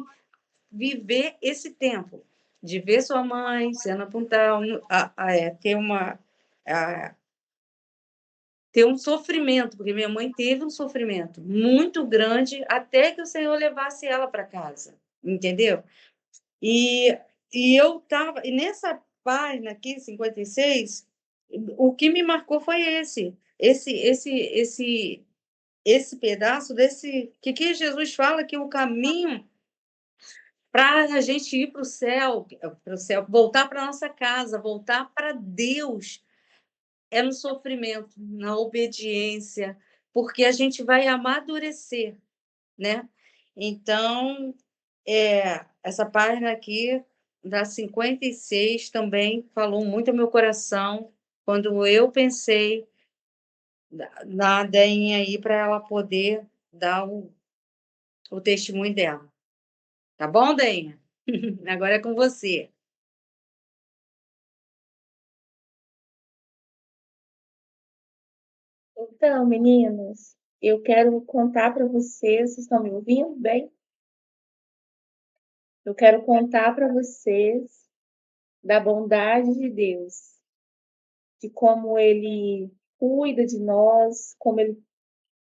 viver esse tempo de ver sua mãe sendo apontada, ter um sofrimento, porque minha mãe teve um sofrimento muito grande até que o Senhor levasse ela para casa, entendeu? E, eu estava, e nessa página aqui, 56, o que me marcou foi esse pedaço desse que Jesus fala que o caminho para a gente ir para o céu, voltar para nossa casa, voltar para Deus, é no sofrimento, na obediência, porque a gente vai amadurecer, né. Então, essa página aqui, da 56, também falou muito ao meu coração, quando eu pensei na Deinha aí, para ela poder dar o testemunho dela. Tá bom, Deinha? Agora é com você. Então, meninas, eu quero contar para vocês estão me ouvindo bem? Eu quero contar para vocês da bondade de Deus, de como Ele cuida de nós, como Ele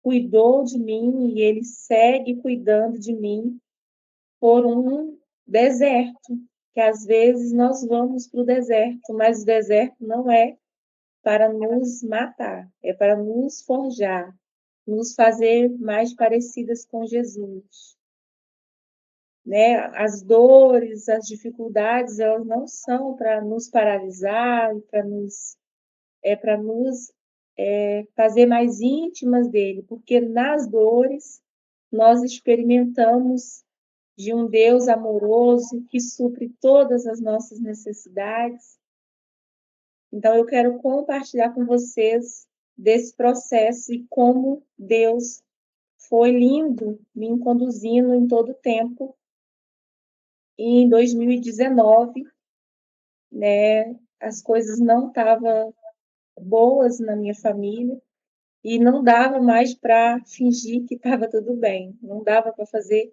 cuidou de mim e Ele segue cuidando de mim por um deserto, que às vezes nós vamos para o deserto, mas o deserto não é para nos matar, é para nos forjar, nos fazer mais parecidas com Jesus. Né? As dores, as dificuldades, elas não são para nos paralisar, para nos fazer mais íntimas dele, porque nas dores nós experimentamos de um Deus amoroso que supre todas as nossas necessidades. Então, eu quero compartilhar com vocês desse processo e como Deus foi lindo me conduzindo em todo o tempo. E em 2019, né, as coisas não estavam boas na minha família e não dava mais para fingir que estava tudo bem, não dava para fazer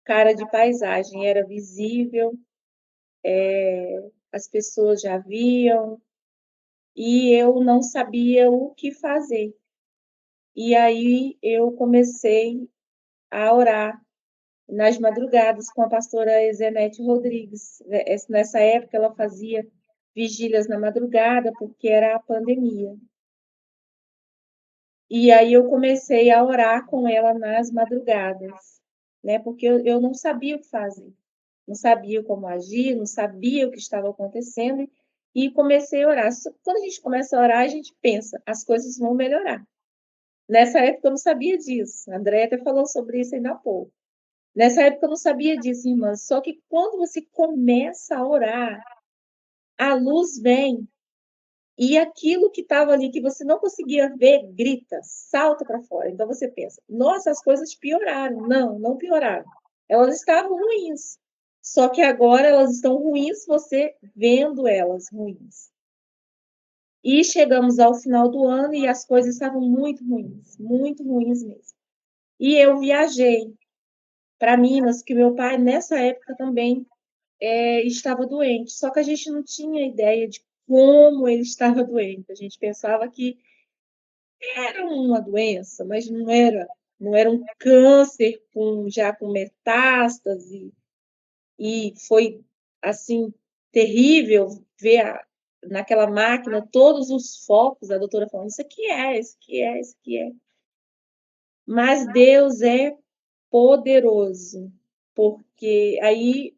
cara de paisagem, era visível, as pessoas já viam e eu não sabia o que fazer. E aí eu comecei a orar nas madrugadas com a pastora Ezenete Rodrigues. Nessa época ela fazia vigílias na madrugada, porque era a pandemia. E aí eu comecei a orar com ela nas madrugadas, né? Porque eu não sabia o que fazer, não sabia como agir, não sabia o que estava acontecendo, e comecei a orar. Quando a gente começa a orar, a gente pensa, as coisas vão melhorar. Nessa época eu não sabia disso, a Andréia até falou sobre isso ainda há pouco. Nessa época eu não sabia disso, irmã, só que quando você começa a orar, a luz vem. E aquilo que estava ali, que você não conseguia ver, grita, salta para fora. Então você pensa, nossa, as coisas pioraram. Não, não pioraram. Elas estavam ruins. Só que agora elas estão ruins, você vendo elas ruins. E chegamos ao final do ano e as coisas estavam muito ruins mesmo. E eu viajei para Minas, que meu pai, nessa época também, estava doente. Só que a gente não tinha ideia de como ele estava doente. A gente pensava que era uma doença, mas não era um câncer já com metástase, e foi, assim, terrível ver naquela máquina todos os focos, a doutora falando, isso aqui é, isso aqui é, isso aqui é. Mas Deus é poderoso, porque aí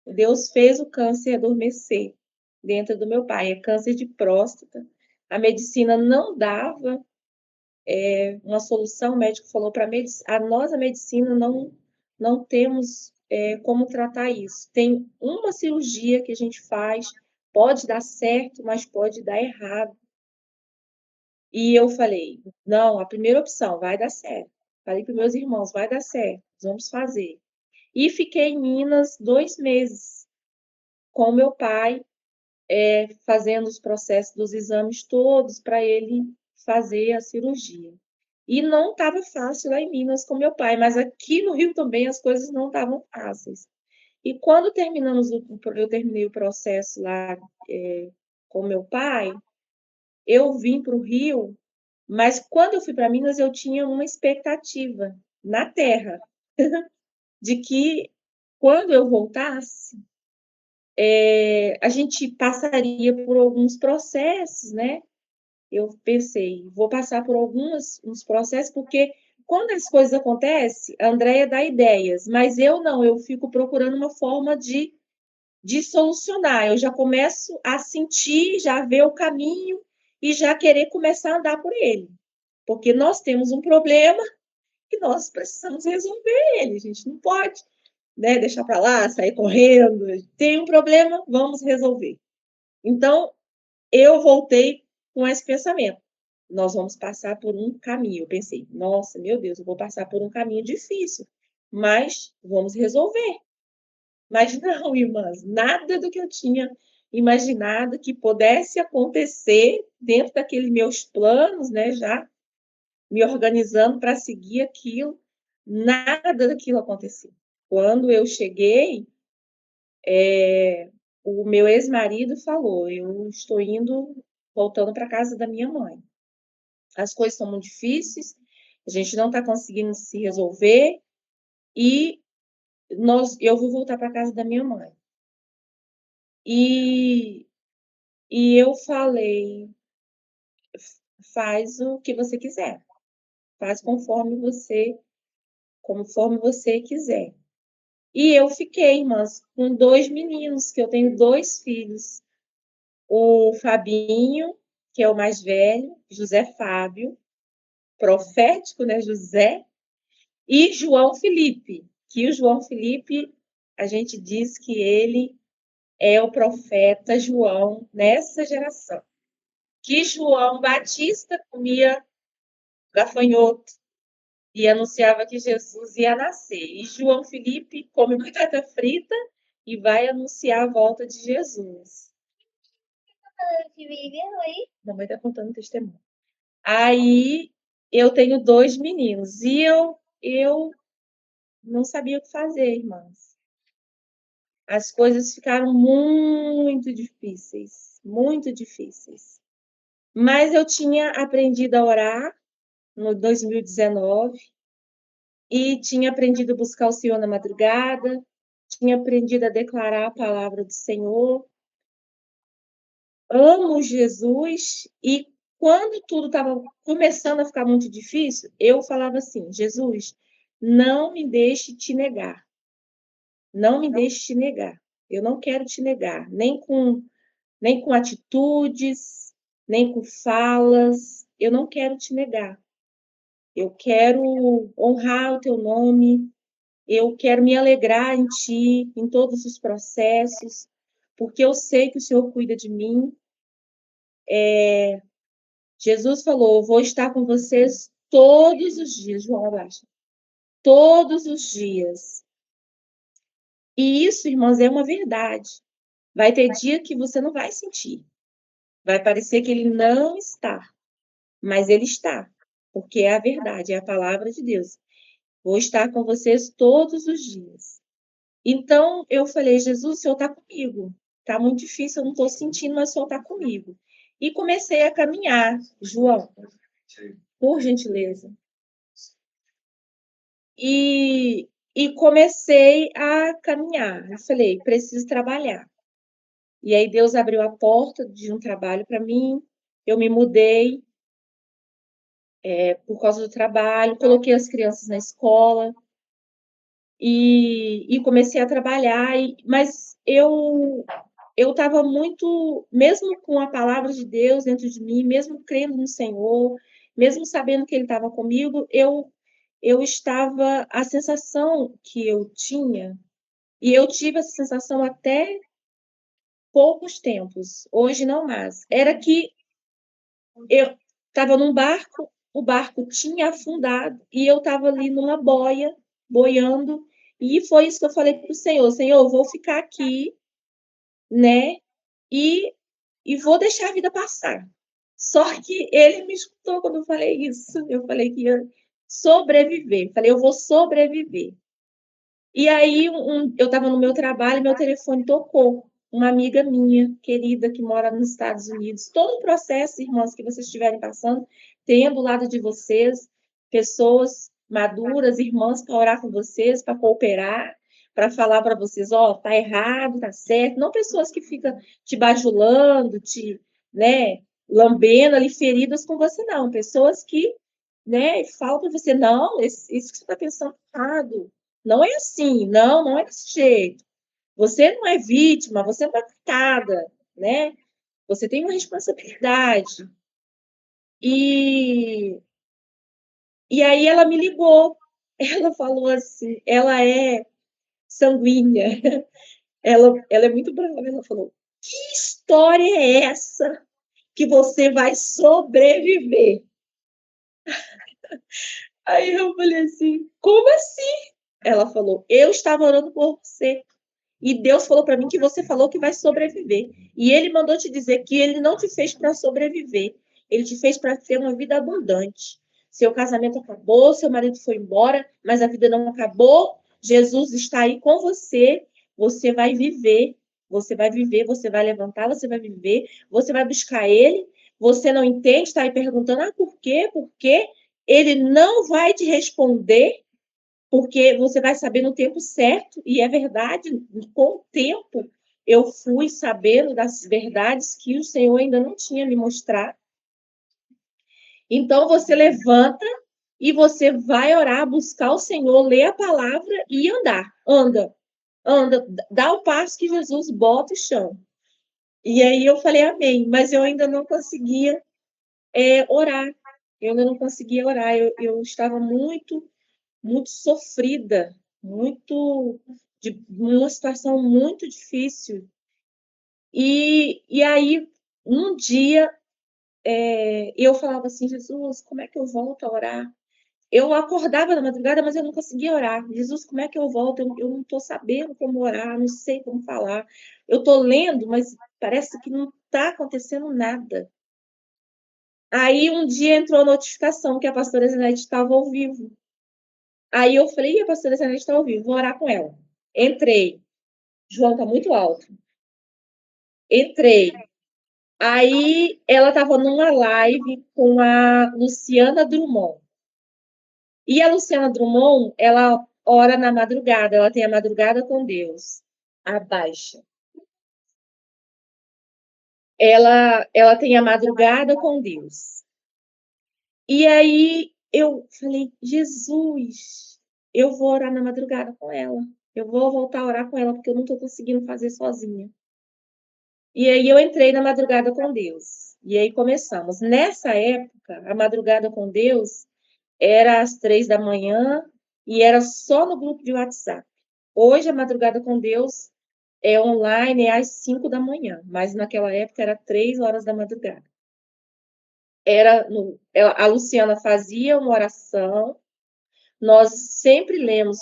Deus fez o câncer adormecer dentro do meu pai, é câncer de próstata. A medicina não dava uma solução, o médico falou para nós, a medicina, não temos como tratar isso. Tem uma cirurgia que a gente faz, pode dar certo, mas pode dar errado. E eu falei, não, a primeira opção, vai dar certo. Falei para meus irmãos, vai dar certo, vamos fazer. E fiquei em Minas 2 meses com meu pai, fazendo os processos dos exames todos para ele fazer a cirurgia. E não estava fácil lá em Minas com meu pai, mas aqui no Rio também as coisas não estavam fáceis. E quando eu terminei o processo lá com meu pai, eu vim para o Rio, mas quando eu fui para Minas eu tinha uma expectativa na terra de que quando eu voltasse, a gente passaria por alguns processos, né? Eu pensei, vou passar por uns processos, porque quando as coisas acontecem, a Andréia dá ideias, mas eu não, eu fico procurando uma forma de solucionar. Eu já começo a sentir, já ver o caminho e já querer começar a andar por ele. Porque nós temos um problema e nós precisamos resolver ele. A gente não pode, né, deixar para lá, sair correndo. Tem um problema, vamos resolver. Então, eu voltei com esse pensamento. Nós vamos passar por um caminho. Eu pensei, nossa, meu Deus, eu vou passar por um caminho difícil, mas vamos resolver. Mas não, irmãs, nada do que eu tinha imaginado que pudesse acontecer dentro daqueles meus planos, né, já me organizando para seguir aquilo, nada daquilo aconteceu. Quando eu cheguei, o meu ex-marido falou, eu estou voltando para casa da minha mãe. As coisas estão muito difíceis, a gente não está conseguindo se resolver e eu vou voltar para casa da minha mãe. E eu falei, faz o que você quiser, faz conforme você quiser. E eu fiquei, irmãs, com 2 meninos, que eu tenho 2 filhos. O Fabinho, que é o mais velho, José Fábio, profético, né, José, e João Felipe, que o João Felipe, a gente diz que ele é o profeta João nessa geração. Que João Batista comia gafanhoto e anunciava que Jesus ia nascer. E João Felipe come batata frita e vai anunciar a volta de Jesus. Mamãe está contando testemunho. Aí eu tenho 2 meninos e eu não sabia o que fazer, irmãs. As coisas ficaram muito difíceis, muito difíceis. Mas eu tinha aprendido a orar no 2019 e tinha aprendido a buscar o Senhor na madrugada, tinha aprendido a declarar a palavra do Senhor. amo Jesus e quando tudo estava começando a ficar muito difícil, eu falava assim: Jesus, não me deixe te negar. Não me deixe te negar. Eu não quero te negar, nem com atitudes, nem com falas. Eu não quero te negar. Eu quero honrar o teu nome. Eu quero me alegrar em ti, em todos os processos, porque eu sei que o Senhor cuida de mim. Jesus falou: eu vou estar com vocês todos os dias, João abaixo. Todos os dias. E isso, irmãos, é uma verdade. Vai ter dia que você não vai sentir. Vai parecer que ele não está, mas ele está, porque é a verdade, é a palavra de Deus. Vou estar com vocês todos os dias. Então, eu falei: Jesus, o Senhor está comigo. Está muito difícil, eu não estou sentindo, mas o Senhor está comigo. E comecei a caminhar. João, por gentileza. E comecei a caminhar. Eu falei: preciso trabalhar. E aí Deus abriu a porta de um trabalho para mim. Eu me mudei por causa do trabalho, coloquei as crianças na escola e comecei a trabalhar. Mas eu estava muito, mesmo com a palavra de Deus dentro de mim, mesmo crendo no Senhor, mesmo sabendo que Ele estava comigo, eu estava, a sensação que eu tinha, e eu tive essa sensação até poucos tempos, hoje não mais, era que eu estava num barco, o barco tinha afundado e eu estava ali numa boia, boiando, e foi isso que eu falei para o Senhor: Senhor, eu vou ficar aqui, né? E vou deixar a vida passar. Só que ele me escutou quando eu falei isso. Eu falei que ia sobreviver. Falei: eu vou sobreviver. E aí, eu estava no meu trabalho, meu telefone tocou. Uma amiga minha, querida, que mora nos Estados Unidos. Todo o processo, irmãos, que vocês estiverem passando, tem do lado de vocês pessoas maduras, irmãs, para orar com vocês, para cooperar, para falar para vocês: ó, tá errado, tá certo. Não pessoas que ficam te bajulando, né, lambendo ali feridas com você, não. Pessoas que, né, falam para você: não, isso que você está pensando errado. Não é assim, não é desse jeito. Você não é vítima, você não é culpada, né? Você tem uma responsabilidade. E aí ela me ligou. Ela falou assim, ela é sanguínea, ela é muito brava. Ela falou: que história é essa que você vai sobreviver? Aí eu falei assim: como assim? Ela falou: eu estava orando por você. E Deus falou para mim que você falou que vai sobreviver. E Ele mandou te dizer que Ele não te fez para sobreviver. Ele te fez para ter uma vida abundante. Seu casamento acabou, seu marido foi embora, mas a vida não acabou. Jesus está aí com você. Você vai viver. Você vai viver, você vai levantar, você vai viver. Você vai buscar Ele. Você não entende, está aí perguntando: ah, por quê? Por quê? Ele não vai te responder, porque você vai saber no tempo certo, e é verdade, com o tempo eu fui sabendo das verdades que o Senhor ainda não tinha me mostrado. Então você levanta e você vai orar, buscar o Senhor, ler a palavra e andar. Anda, dá o passo que Jesus bota e chão. E aí eu falei amém, mas eu ainda não conseguia orar. Eu ainda não conseguia orar. Eu estava muito sofrida, uma situação muito difícil. E aí, um dia, eu falava assim: Jesus, como é que eu volto a orar? Eu acordava na madrugada, mas eu não conseguia orar. Jesus, como é que eu volto? Eu não estou sabendo como orar, não sei como falar. Eu estou lendo, mas parece que não está acontecendo nada. Aí, um dia entrou a notificação que a pastora Zenete estava ao vivo. Aí eu falei: a pastora Zenete está ao vivo, vou orar com ela. Entrei. João, está muito alto. Entrei. Aí ela estava numa live com a Luciana Drummond. E a Luciana Drummond, ela ora na madrugada, ela tem a madrugada com Deus. Abaixa. ela tem a madrugada com Deus. E aí eu falei, Jesus, eu vou orar na madrugada com ela. Eu vou voltar a orar com ela, porque eu não estou conseguindo fazer sozinha. E aí eu entrei na madrugada com Deus. E aí começamos. Nessa época, a madrugada com Deus era às 3 da manhã e era só no grupo de WhatsApp. Hoje, a madrugada com Deus é online, é às 5 da manhã, mas naquela época era 3 horas da madrugada. A Luciana fazia uma oração, nós sempre lemos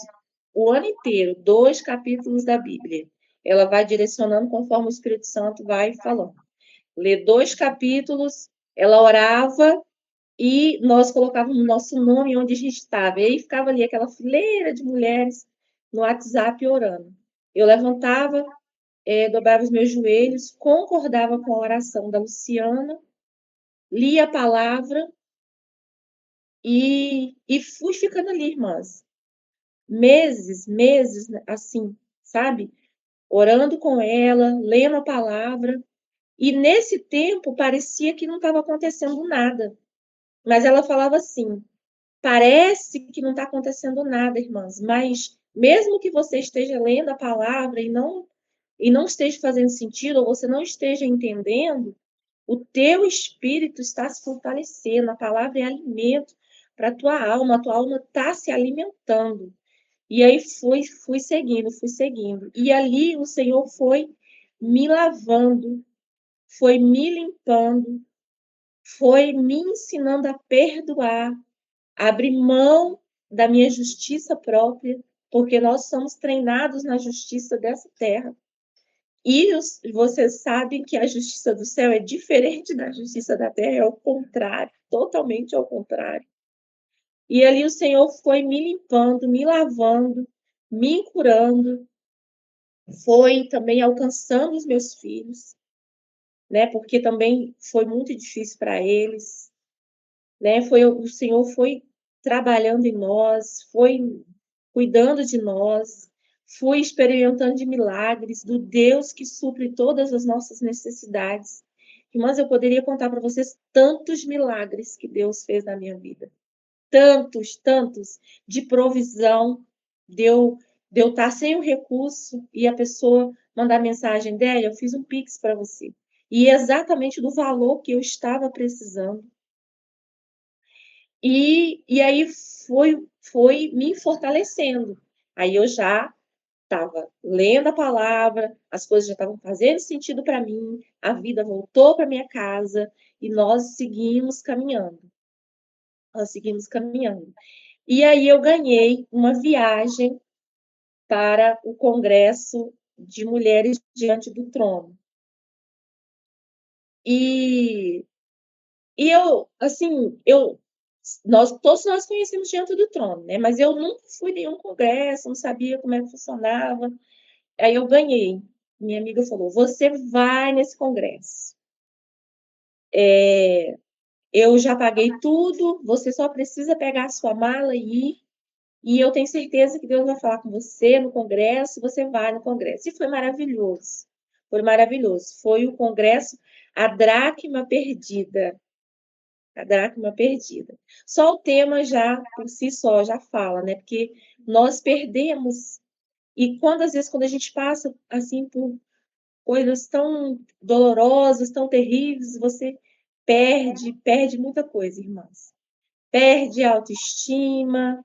o ano inteiro 2 capítulos da Bíblia. Ela vai direcionando conforme o Espírito Santo vai falando. Lê 2 capítulos, ela orava e nós colocávamos o nosso nome onde a gente estava. E aí ficava ali aquela fileira de mulheres no WhatsApp orando. Eu levantava, dobrava os meus joelhos, concordava com a oração da Luciana, lia a palavra e fui ficando ali, irmãs. Meses, assim, sabe? Orando com ela, lendo a palavra. E nesse tempo parecia que não estava acontecendo nada. Mas ela falava assim: parece que não está acontecendo nada, irmãs, mas mesmo que você esteja lendo a palavra e não esteja fazendo sentido, ou você não esteja entendendo, o teu espírito está se fortalecendo, a palavra é alimento para a tua alma está se alimentando. E aí fui seguindo. E ali o Senhor foi me lavando, foi me limpando, foi me ensinando a perdoar, a abrir mão da minha justiça própria, porque nós somos treinados na justiça dessa terra. E vocês sabem que a justiça do céu é diferente da justiça da terra, é o contrário, totalmente ao contrário. E ali o Senhor foi me limpando, me lavando, me curando, foi também alcançando os meus filhos, né? Porque também foi muito difícil para eles, né? O Senhor foi trabalhando em nós, foi cuidando de nós, foi experimentando de milagres, do Deus que supre todas as nossas necessidades. Irmãs, eu poderia contar para vocês tantos milagres que Deus fez na minha vida. Tantos, de provisão, de eu estar sem o recurso e a pessoa mandar mensagem, Délia, eu fiz um Pix para você. E exatamente do valor que eu estava precisando. E aí foi me fortalecendo. Aí eu já estava lendo a palavra, as coisas já estavam fazendo sentido para mim, a vida voltou para minha casa e nós seguimos caminhando. E aí eu ganhei uma viagem para o Congresso de Mulheres Diante do Trono. E eu, assim, todos nós conhecemos Diante do Trono, né? Mas eu nunca fui em nenhum congresso, não sabia como é que funcionava. Aí eu ganhei. Minha amiga falou: você vai nesse congresso. Eu já paguei tudo, você só precisa pegar a sua mala e ir. E eu tenho certeza que Deus vai falar com você no congresso, você vai no congresso. E foi maravilhoso. Foi maravilhoso. Foi o congresso A Dracma Perdida. A Dracma Perdida. Só o tema já, por si só, já fala, né? Porque nós perdemos. E às vezes, quando a gente passa, assim, por coisas tão dolorosas, tão terríveis, você perde muita coisa, irmãs. Perde a autoestima,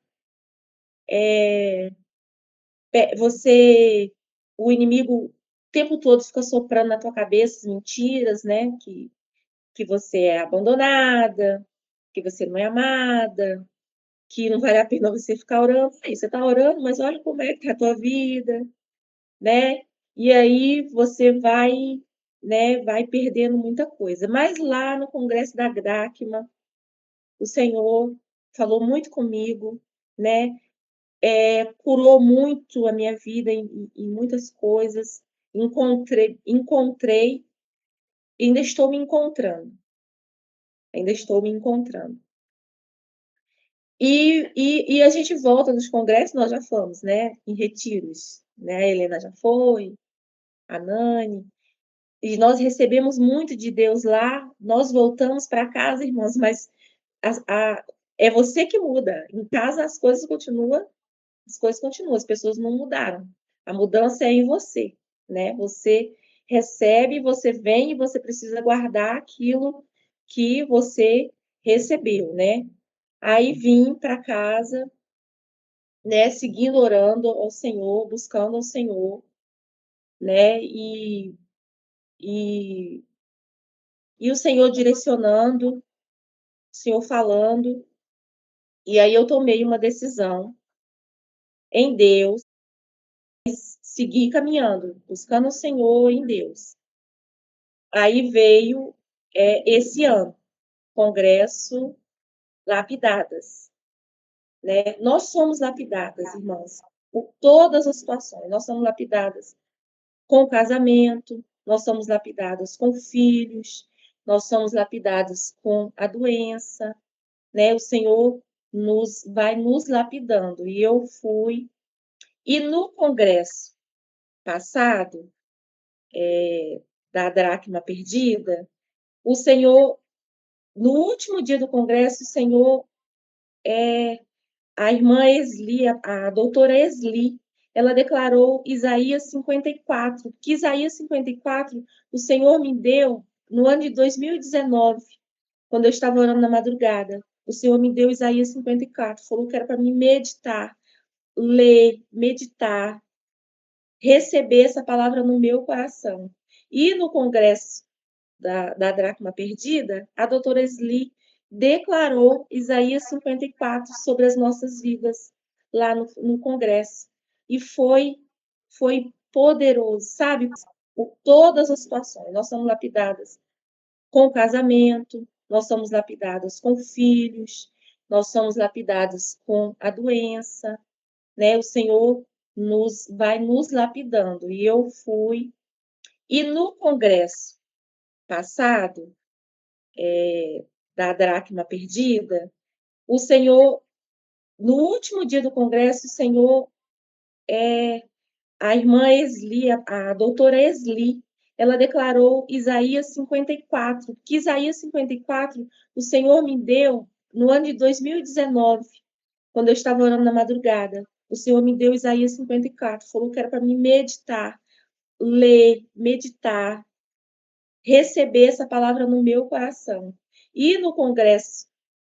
o inimigo o tempo todo fica soprando na tua cabeça mentiras, né? Que você é abandonada, que você não é amada, que não vale a pena você ficar orando. Aí você está orando, mas olha como é que é a tua vida, né? E aí você vai, né, vai perdendo muita coisa. Mas lá no Congresso da Dracma, o Senhor falou muito comigo, né? Curou muito a minha vida em muitas coisas. Encontrei, ainda estou me encontrando. E a gente volta nos congressos, nós já fomos, né? Em retiros, né? A Helena já foi, a Nani. e nós recebemos muito de Deus lá, nós voltamos para casa, irmãos, mas é você que muda. Em casa as coisas continuam, as pessoas não mudaram. A mudança é em você, né? Você recebe, você vem e você precisa guardar aquilo que você recebeu, né? Aí vim para casa, né? Seguindo orando ao Senhor, buscando ao Senhor, né? E, e o Senhor direcionando, o Senhor falando. E aí eu tomei uma decisão em Deus, seguir caminhando, buscando o Senhor em Deus. Aí veio esse ano, Congresso Lapidadas, né? Nós somos lapidadas, irmãs, por todas as situações. Nós somos lapidadas com o casamento, nós somos lapidadas com filhos, nós somos lapidadas com a doença, né? O Senhor vai nos lapidando. E eu fui. E no congresso passado, da dracma perdida, o Senhor, no último dia do congresso, o Senhor, a irmã Esli, a doutora Esli, ela declarou Isaías 54, que Isaías 54 o Senhor me deu no ano de 2019, quando eu estava orando na madrugada. O Senhor me deu Isaías 54, falou que era para mim meditar, ler, meditar, receber essa palavra no meu coração. E no congresso da dracma perdida, a doutora Sli declarou Isaías 54 sobre as nossas vidas lá no congresso. E foi poderoso, sabe? Por todas as situações. Nós somos lapidadas com o casamento, nós somos lapidadas com filhos, nós somos lapidadas com a doença, né? O Senhor vai nos lapidando. E eu fui. E no congresso passado, da dracma perdida, o Senhor, no último dia do congresso, o Senhor, a irmã Esli, a doutora Esli, ela declarou Isaías 54, que Isaías 54 o Senhor me deu no ano de 2019, quando eu estava orando na madrugada. O Senhor me deu Isaías 54, falou que era para mim meditar, ler, meditar, receber essa palavra no meu coração. E no congresso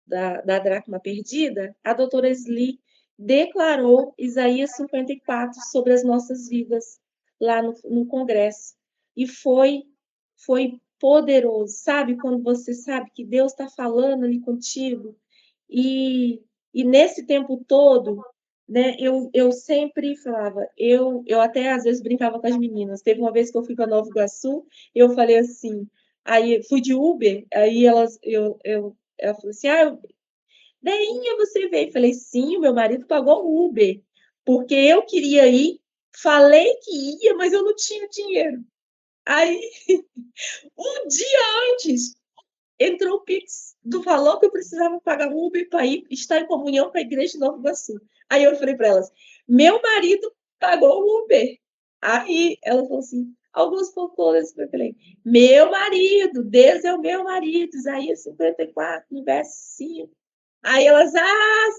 da dracma perdida, a doutora Sli declarou Isaías 54 sobre as nossas vidas lá no congresso. E foi poderoso, sabe? Quando você sabe que Deus está falando ali contigo. E nesse tempo todo, né, eu sempre falava, eu até às vezes brincava com as meninas. Teve uma vez que eu fui para Nova Iguaçu, eu falei assim, aí fui de Uber, aí ela falou assim, Deinha, você veio? Falei, sim, o meu marido pagou o Uber, porque eu queria ir, falei que ia, mas eu não tinha dinheiro. Aí, um dia antes, entrou o Pix do valor que eu precisava pagar o Uber para ir estar em comunhão com a igreja de Nova Iguaçu. Aí eu falei para elas, meu marido pagou o Uber. Aí ela falou assim, alguns poucos, eu falei, meu marido, Deus é o meu marido, Isaías 54, no verso 5. Aí elas,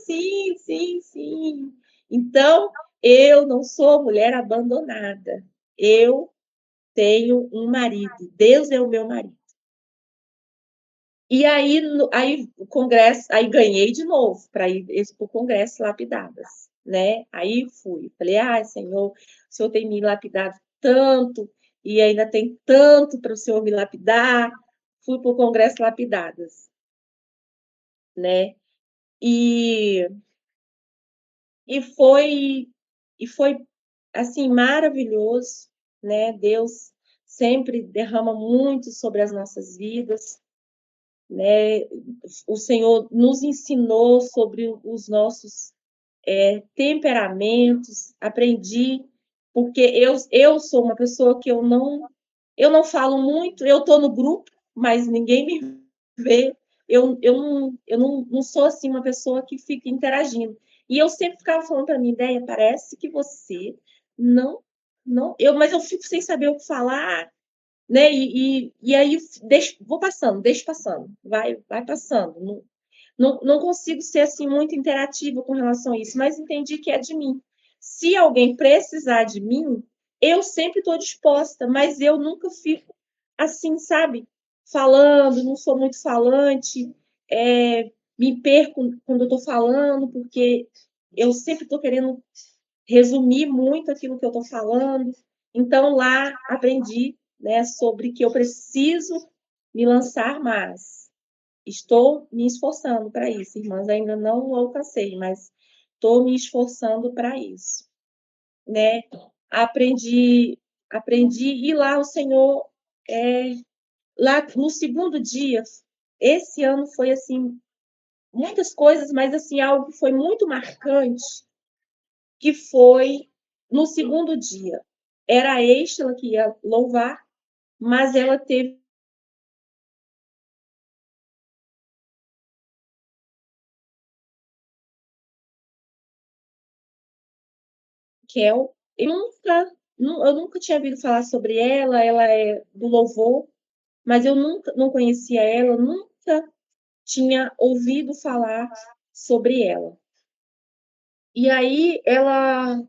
sim, sim, sim. Então, eu não sou mulher abandonada. Eu tenho um marido. Deus é o meu marido. E aí o congresso, aí ganhei de novo para ir para o congresso lapidadas, né? Aí fui. Falei, Senhor, o Senhor tem me lapidado tanto e ainda tem tanto para o Senhor me lapidar. Fui para o congresso lapidadas, né? E E foi, e foi assim, maravilhoso, né? Deus sempre derrama muito sobre as nossas vidas, né? O Senhor nos ensinou sobre os nossos temperamentos, aprendi, porque eu sou uma pessoa que eu não falo muito, eu estou no grupo, mas ninguém me vê. Eu não sou assim uma pessoa que fica interagindo. E eu sempre ficava falando para minha ideia, parece que você não, mas eu fico sem saber o que falar. né? E aí vou passando, deixo passando, vai passando. Não consigo ser assim muito interativa com relação a isso, mas entendi que é de mim. Se alguém precisar de mim, eu sempre estou disposta, mas eu nunca fico assim, sabe? Falando, não sou muito falante, me perco quando eu estou falando, porque eu sempre estou querendo resumir muito aquilo que eu estou falando. Então, lá aprendi, né, sobre que eu preciso me lançar mais. Estou me esforçando para isso, irmãs. Ainda não alcancei, mas estou me esforçando para isso, né? Aprendi, e lá o Senhor, lá no segundo dia, esse ano foi assim muitas coisas, mas assim algo que foi muito marcante, que foi no segundo dia. Era a Estela que ia louvar, mas ela teve Kel. Eu nunca tinha ouvido falar sobre ela. Ela é do louvor, mas eu nunca não conhecia ela, nunca tinha ouvido falar sobre ela. E aí ela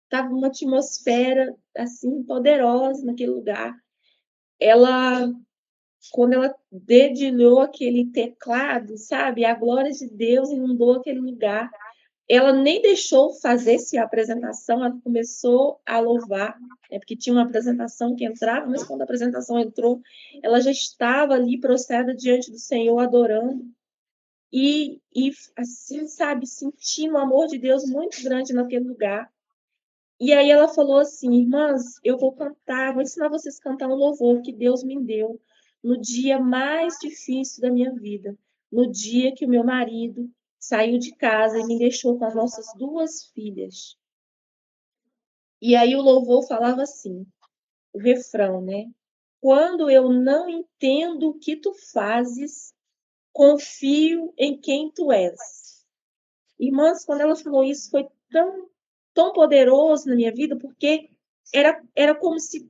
estava uma atmosfera assim poderosa naquele lugar. Ela Quando ela dedilhou aquele teclado, sabe? A glória de Deus inundou aquele lugar. Ela nem deixou fazer-se a apresentação, ela começou a louvar, né? Porque tinha uma apresentação que entrava, mas quando a apresentação entrou, ela já estava ali prostrada diante do Senhor, adorando. E assim, sabe, sentindo o amor de Deus muito grande naquele lugar. E aí ela falou assim: irmãs, eu vou cantar, vou ensinar vocês a cantar um louvor que Deus me deu no dia mais difícil da minha vida, no dia que o meu marido saiu de casa e me deixou com as nossas 2 filhas. E aí o louvor falava assim, o refrão, né? Quando eu não entendo o que tu fazes, confio em quem tu és. Irmãs, quando ela falou isso, foi tão poderoso na minha vida, porque era como se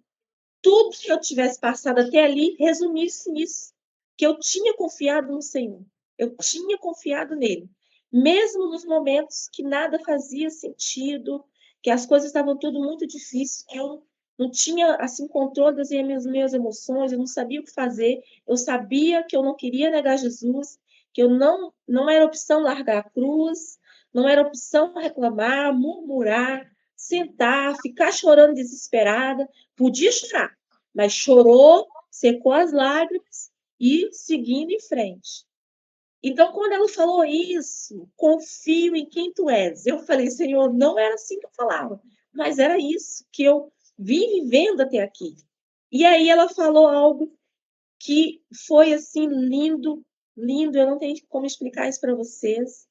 tudo que eu tivesse passado até ali resumisse nisso, que eu tinha confiado no Senhor, eu tinha confiado nele, mesmo nos momentos que nada fazia sentido, que as coisas estavam tudo muito difíceis, que eu não tinha assim controle das minhas emoções, eu não sabia o que fazer, eu sabia que eu não queria negar Jesus, que eu não era opção largar a cruz, não era opção reclamar, murmurar, sentar, ficar chorando desesperada. Podia chorar, mas chorou, secou as lágrimas e seguindo em frente. Então, quando ela falou isso, confio em quem tu és, eu falei, Senhor, não era assim que eu falava, mas era isso que eu vim vivendo até aqui. E aí ela falou algo que foi assim lindo, lindo, eu não tenho como explicar isso para vocês,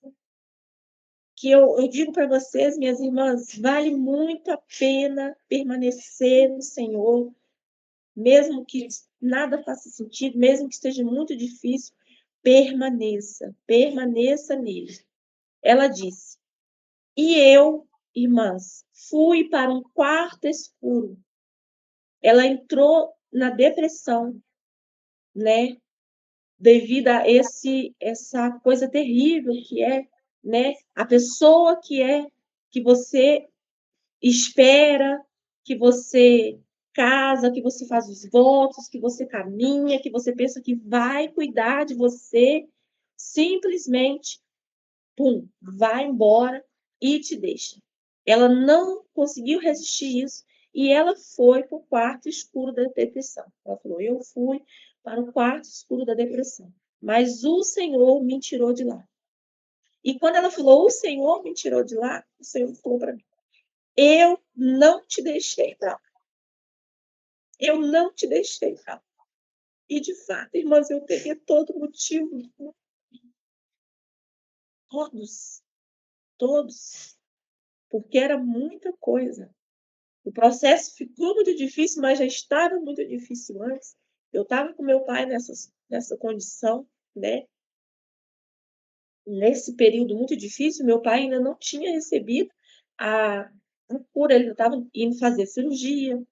que eu digo para vocês, minhas irmãs, vale muito a pena permanecer no Senhor, mesmo que nada faça sentido, mesmo que esteja muito difícil, permaneça nele. Ela disse: e eu, irmãs, fui para um quarto escuro. Ela entrou na depressão, né? Devido a essa coisa terrível que é, né? A pessoa que você espera, que você casa, que você faz os votos, que você caminha, que você pensa que vai cuidar de você, simplesmente, pum, vai embora e te deixa. Ela não conseguiu resistir isso e ela foi para o quarto escuro da depressão. Ela falou: eu fui para o quarto escuro da depressão, mas o Senhor me tirou de lá. E quando ela falou: o Senhor me tirou de lá, o Senhor falou para mim: eu não te deixei para lá. Eu não te deixei para lá. E, de fato, irmãs, eu teria todo motivo. Todos. Porque era muita coisa. O processo ficou muito difícil, mas já estava muito difícil antes. Eu estava com meu pai nessa condição, né? Nesse período muito difícil, meu pai ainda não tinha recebido a cura, ele estava indo fazer cirurgia,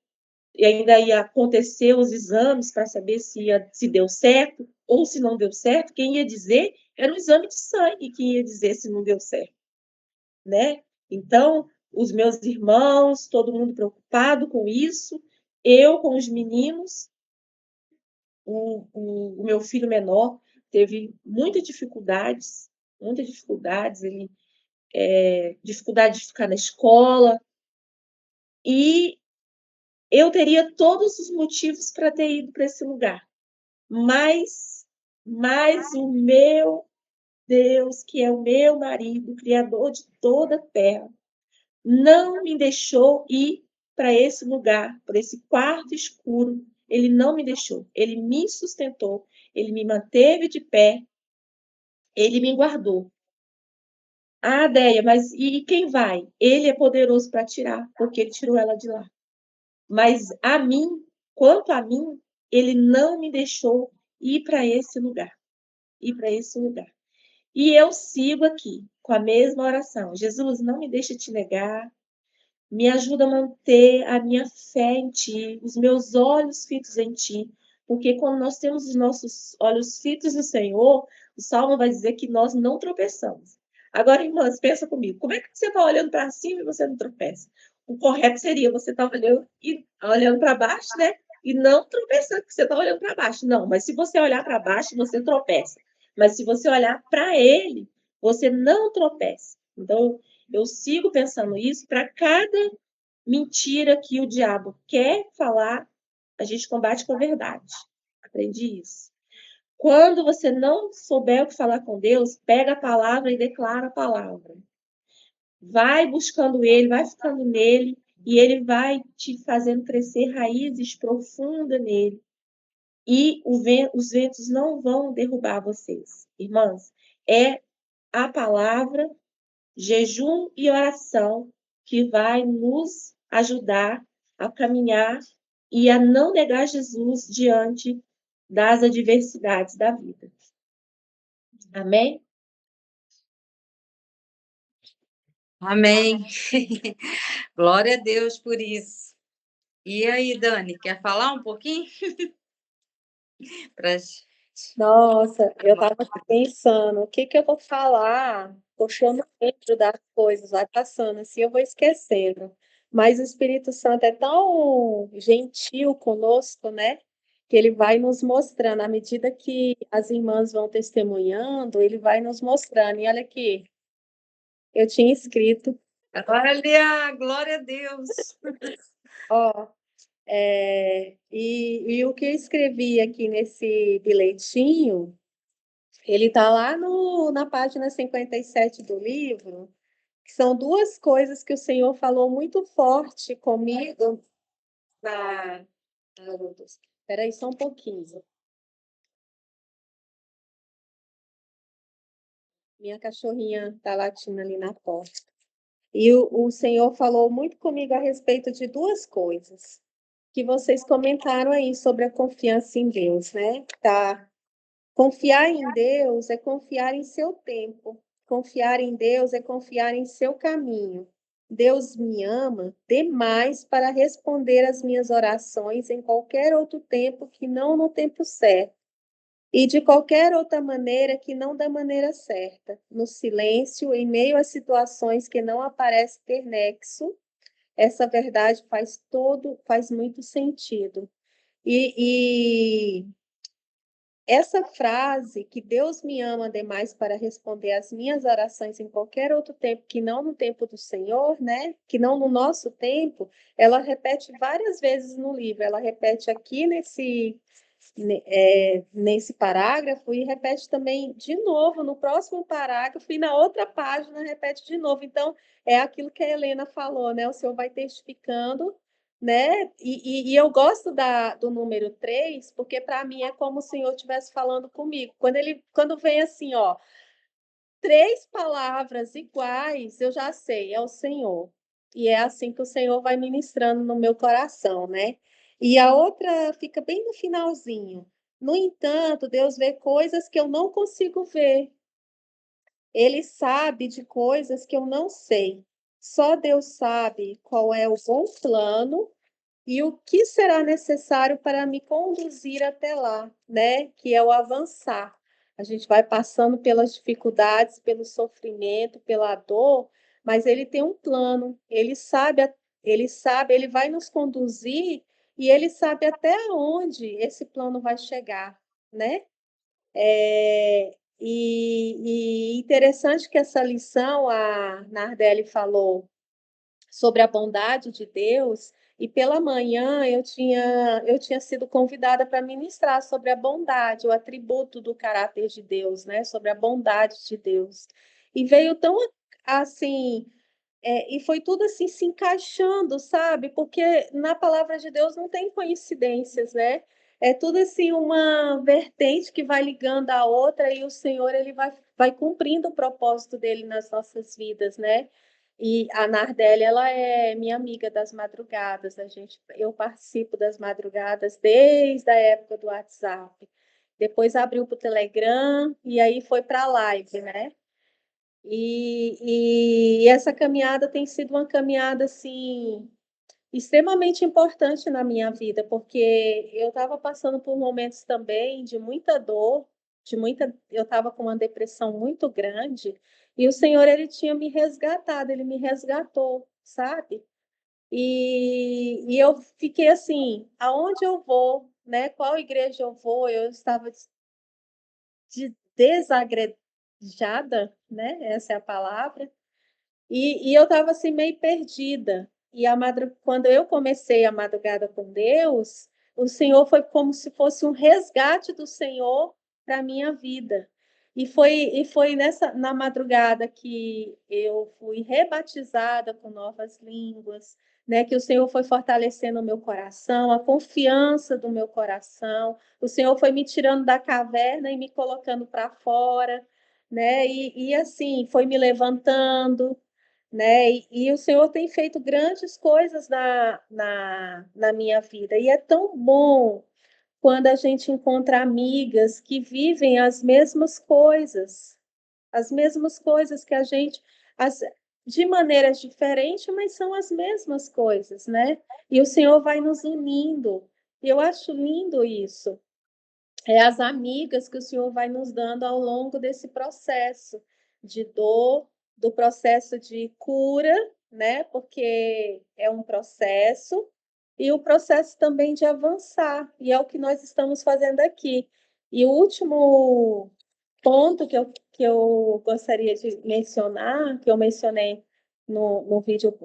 e ainda ia acontecer os exames para saber se deu certo ou se não deu certo. Quem ia dizer era o exame de sangue que ia dizer se não deu certo, né? Então, os meus irmãos, todo mundo preocupado com isso, eu com os meninos, o meu filho menor teve muitas dificuldades, ele dificuldade de ficar na escola, e eu teria todos os motivos para ter ido para esse lugar, mas o meu Deus, que é o meu marido, o Criador de toda a terra, não me deixou ir para esse lugar, para esse quarto escuro. Ele não me deixou, ele me sustentou, ele me manteve de pé, ele me guardou. Ah, Déia, mas e quem vai? Ele é poderoso para tirar, porque ele tirou ela de lá. Mas a mim, quanto a mim, ele não me deixou ir para esse lugar. Ir para esse lugar. E eu sigo aqui com a mesma oração. Jesus, não me deixe te negar. Me ajuda a manter a minha fé em ti, os meus olhos fitos em ti. Porque quando nós temos os nossos olhos fitos no Senhor, o Salmo vai dizer que nós não tropeçamos. Agora, irmãs, pensa comigo. Como é que você está olhando para cima e você não tropeça? O correto seria você estar olhando para baixo, né? E não tropeçando, porque você está olhando para baixo. Não, mas se você olhar para baixo, você tropeça. Mas se você olhar para ele, você não tropeça. Então, eu sigo pensando isso. Para cada mentira que o diabo quer falar, a gente combate com a verdade. Aprendi isso. Quando você não souber o que falar com Deus, pega a palavra e declara a palavra. Vai buscando ele, vai ficando nele, e ele vai te fazendo crescer raízes profundas nele. E os ventos não vão derrubar vocês. Irmãs, é a palavra, jejum e oração que vai nos ajudar a caminhar e a não negar Jesus diante das adversidades da vida. Amém? Amém. Glória a Deus por isso. E aí, Dani, quer falar um pouquinho? Pra... Nossa, eu estava pensando, o que que eu vou falar? Porque eu não lembro das coisas, vai passando assim, eu vou esquecendo. Mas o Espírito Santo é tão gentil conosco, né? Que ele vai nos mostrando, à medida que as irmãs vão testemunhando, ele vai nos mostrando. E olha aqui, eu tinha escrito, Olha, glória a Deus. ó, e o que eu escrevi aqui nesse bilhetinho. Ele está lá na página 57 do livro, que são duas coisas que o Senhor falou muito forte comigo na. Ai, meu Deus. Espera aí só um pouquinho. Minha cachorrinha está latindo ali na porta. E o Senhor falou muito comigo a respeito de duas coisas que vocês comentaram aí sobre a confiança em Deus, né? Tá. Confiar em Deus é confiar em seu tempo. Confiar em Deus é confiar em seu caminho. Deus me ama demais para responder às minhas orações em qualquer outro tempo que não no tempo certo. E de qualquer outra maneira que não da maneira certa. No silêncio, em meio a situações que não aparecem ter nexo, essa verdade faz muito sentido. E essa frase, que Deus me ama demais para responder às minhas orações em qualquer outro tempo que não no tempo do Senhor, né? Que não no nosso tempo, ela repete várias vezes no livro. Ela repete aqui nesse parágrafo e repete também de novo no próximo parágrafo e na outra página repete de novo. Então, é aquilo que a Helena falou, né? O Senhor vai testificando, né? E eu gosto do número 3, porque para mim é como o Senhor estivesse falando comigo. Quando vem assim, ó, 3 palavras iguais, eu já sei, é o Senhor. E é assim que o Senhor vai ministrando no meu coração, né? E a outra fica bem no finalzinho. No entanto, Deus vê coisas que eu não consigo ver. Ele sabe de coisas que eu não sei. Só Deus sabe qual é o bom plano e o que será necessário para me conduzir até lá, né? Que é o avançar. A gente vai passando pelas dificuldades, pelo sofrimento, pela dor, mas ele tem um plano, ele vai nos conduzir e ele sabe até onde esse plano vai chegar, né? E interessante que essa lição a Nardelli falou sobre a bondade de Deus, e pela manhã eu tinha sido convidada para ministrar sobre a bondade, o atributo do caráter de Deus, né? Sobre a bondade de Deus. E veio tão assim, e foi tudo assim se encaixando, sabe? Porque na palavra de Deus não tem coincidências, né? É tudo assim uma vertente que vai ligando a outra e o Senhor ele vai cumprindo o propósito dele nas nossas vidas, né? E a Nardelli, ela é minha amiga das madrugadas. Eu participo das madrugadas desde a época do WhatsApp. Depois abriu para o Telegram e aí foi para a live, né? E essa caminhada tem sido uma caminhada assim extremamente importante na minha vida, porque eu estava passando por momentos também de muita dor, eu estava com uma depressão muito grande, e o Senhor ele tinha me resgatado, ele me resgatou, sabe? E eu fiquei assim, aonde eu vou, né? Qual igreja eu vou? Eu estava desagregada, né? Essa é a palavra. E eu estava assim meio perdida. Quando eu comecei a madrugada com Deus, o Senhor foi como se fosse um resgate do Senhor para a minha vida. E foi na madrugada que eu fui rebatizada com novas línguas, né? Que o Senhor foi fortalecendo o meu coração, a confiança do meu coração. O Senhor foi me tirando da caverna e me colocando para fora, né? E assim, foi me levantando, né? E o Senhor tem feito grandes coisas na minha vida. E é tão bom quando a gente encontra amigas que vivem as mesmas coisas que a gente, as, de maneiras diferentes, mas são as mesmas coisas, né? E o Senhor vai nos unindo. Eu acho lindo isso. É as amigas que o Senhor vai nos dando ao longo desse processo de dor, do processo de cura, né? Porque é um processo, e o processo também de avançar, e é o que nós estamos fazendo aqui. E o último ponto que eu gostaria de mencionar, que eu mencionei no vídeo,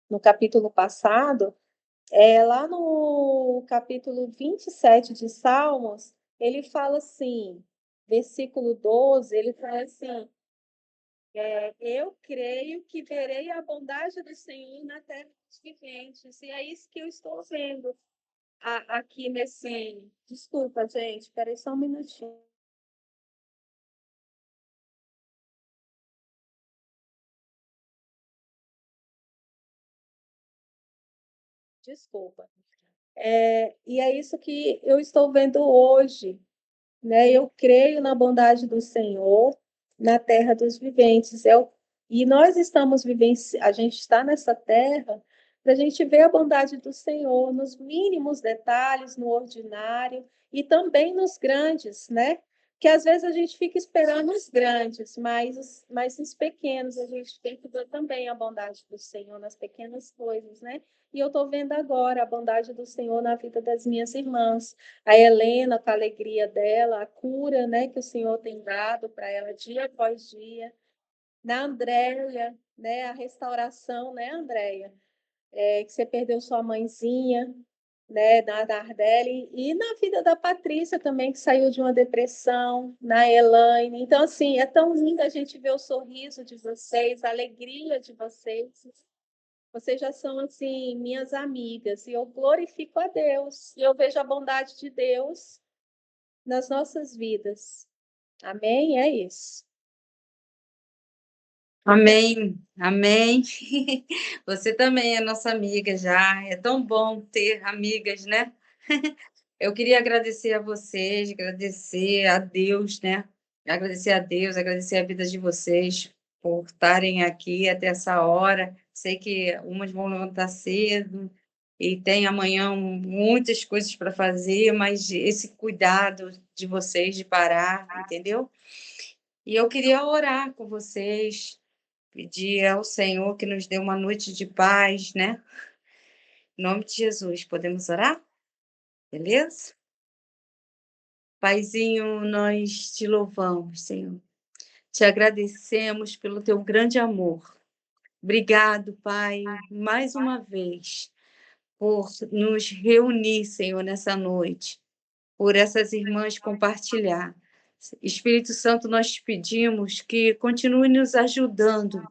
no capítulo passado, lá no capítulo 27 de Salmos, ele fala assim, versículo 12, ele fala assim, eu creio que verei a bondade do Senhor na terra dos viventes. E é isso que eu estou vendo aqui nesse... Desculpa, gente, espera aí só um minutinho. Desculpa. E é isso que eu estou vendo hoje, né? Eu creio na bondade do Senhor na terra dos viventes. E nós estamos a gente está nessa terra para a gente ver a bondade do Senhor nos mínimos detalhes, no ordinário e também nos grandes, né? Que às vezes a gente fica esperando os grandes, mas os pequenos a gente tem que ver também a bondade do Senhor nas pequenas coisas, né? E eu estou vendo agora a bondade do Senhor na vida das minhas irmãs, a Helena, com a alegria dela, a cura, né, que o Senhor tem dado para ela dia após dia. Na Andréia, né, a restauração, né, Andréia? Que você perdeu sua mãezinha, né, na Nardelli, e na vida da Patrícia também, que saiu de uma depressão, na Elaine. Então, assim, é tão lindo a gente ver o sorriso de vocês, a alegria de vocês. Vocês já são, assim, minhas amigas, e eu glorifico a Deus, e eu vejo a bondade de Deus nas nossas vidas. Amém? É isso. Amém, amém. Você também é nossa amiga já. É tão bom ter amigas, né? Eu queria agradecer a vocês, agradecer a Deus, né? Agradecer a Deus, agradecer a vida de vocês por estarem aqui até essa hora. Sei que umas vão levantar cedo e tem amanhã muitas coisas para fazer, mas esse cuidado de vocês de parar, entendeu? E eu queria orar com vocês, pedir ao Senhor que nos dê uma noite de paz, né? Em nome de Jesus, podemos orar? Beleza? Paizinho, nós te louvamos, Senhor. Te agradecemos pelo teu grande amor. Obrigado, Pai, mais uma vez, por nos reunir, Senhor, nessa noite, por essas irmãs compartilhar. Espírito Santo, nós te pedimos que continue nos ajudando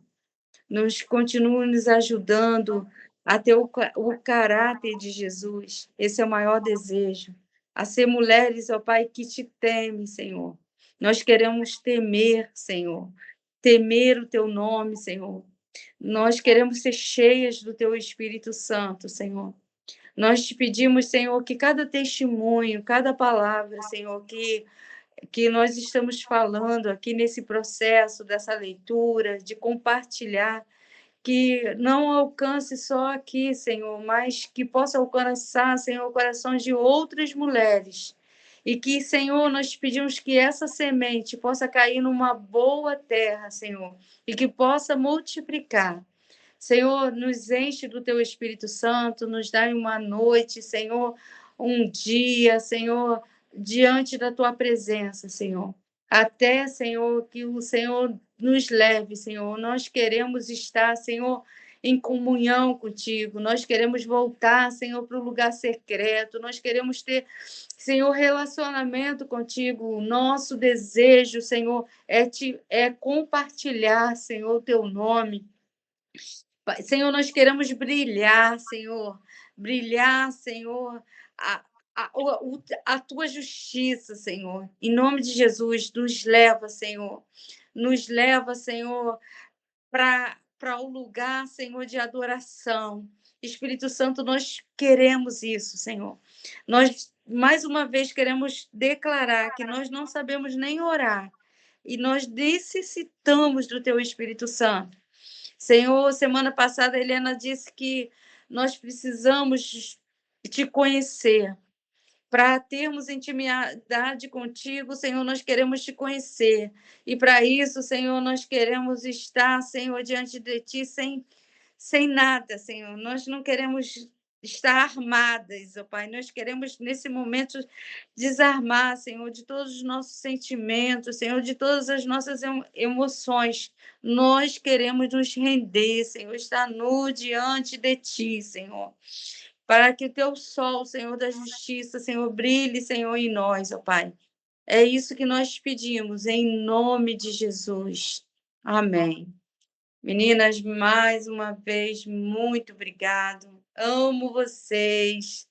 a ter o caráter de Jesus. Esse é o maior desejo. A ser mulheres, ó Pai, que te temem, Senhor. Nós queremos temer, Senhor. Temer o teu nome, Senhor. Nós queremos ser cheias do teu Espírito Santo, Senhor. Nós te pedimos, Senhor, que cada testemunho, cada palavra, Senhor, que nós estamos falando aqui nesse processo dessa leitura, de compartilhar, que não alcance só aqui, Senhor, mas que possa alcançar, Senhor, o coração de outras mulheres. E que, Senhor, nós pedimos que essa semente possa cair numa boa terra, Senhor, e que possa multiplicar. Senhor, nos enche do teu Espírito Santo, nos dá uma noite, Senhor, um dia, Senhor, diante da tua presença, Senhor. Até, Senhor, que o Senhor nos leve, Senhor. Nós queremos estar, Senhor, em comunhão contigo. Nós queremos voltar, Senhor, para o lugar secreto. Nós queremos ter, Senhor, relacionamento contigo. O nosso desejo, Senhor, é compartilhar, Senhor, o teu nome. Senhor, nós queremos brilhar, Senhor, a, a tua justiça, Senhor. Em nome de Jesus, nos leva, Senhor, para o lugar, Senhor, de adoração. Espírito Santo, nós queremos isso, Senhor. Nós, mais uma vez, queremos declarar que nós não sabemos nem orar e nós necessitamos do teu Espírito Santo. Senhor, semana passada a Helena disse que nós precisamos te conhecer. Para termos intimidade contigo, Senhor, nós queremos te conhecer. E para isso, Senhor, nós queremos estar, Senhor, diante de ti sem nada, Senhor. Nós não queremos estar armadas, ó Pai. Nós queremos, nesse momento, desarmar, Senhor, de todos os nossos sentimentos, Senhor, de todas as nossas emoções. Nós queremos nos render, Senhor, estar nu diante de ti, Senhor. Para que o teu sol, Senhor da justiça, Senhor, brilhe, Senhor, em nós, ó Pai. É isso que nós pedimos, em nome de Jesus. Amém. Meninas, mais uma vez, muito obrigado. Amo vocês.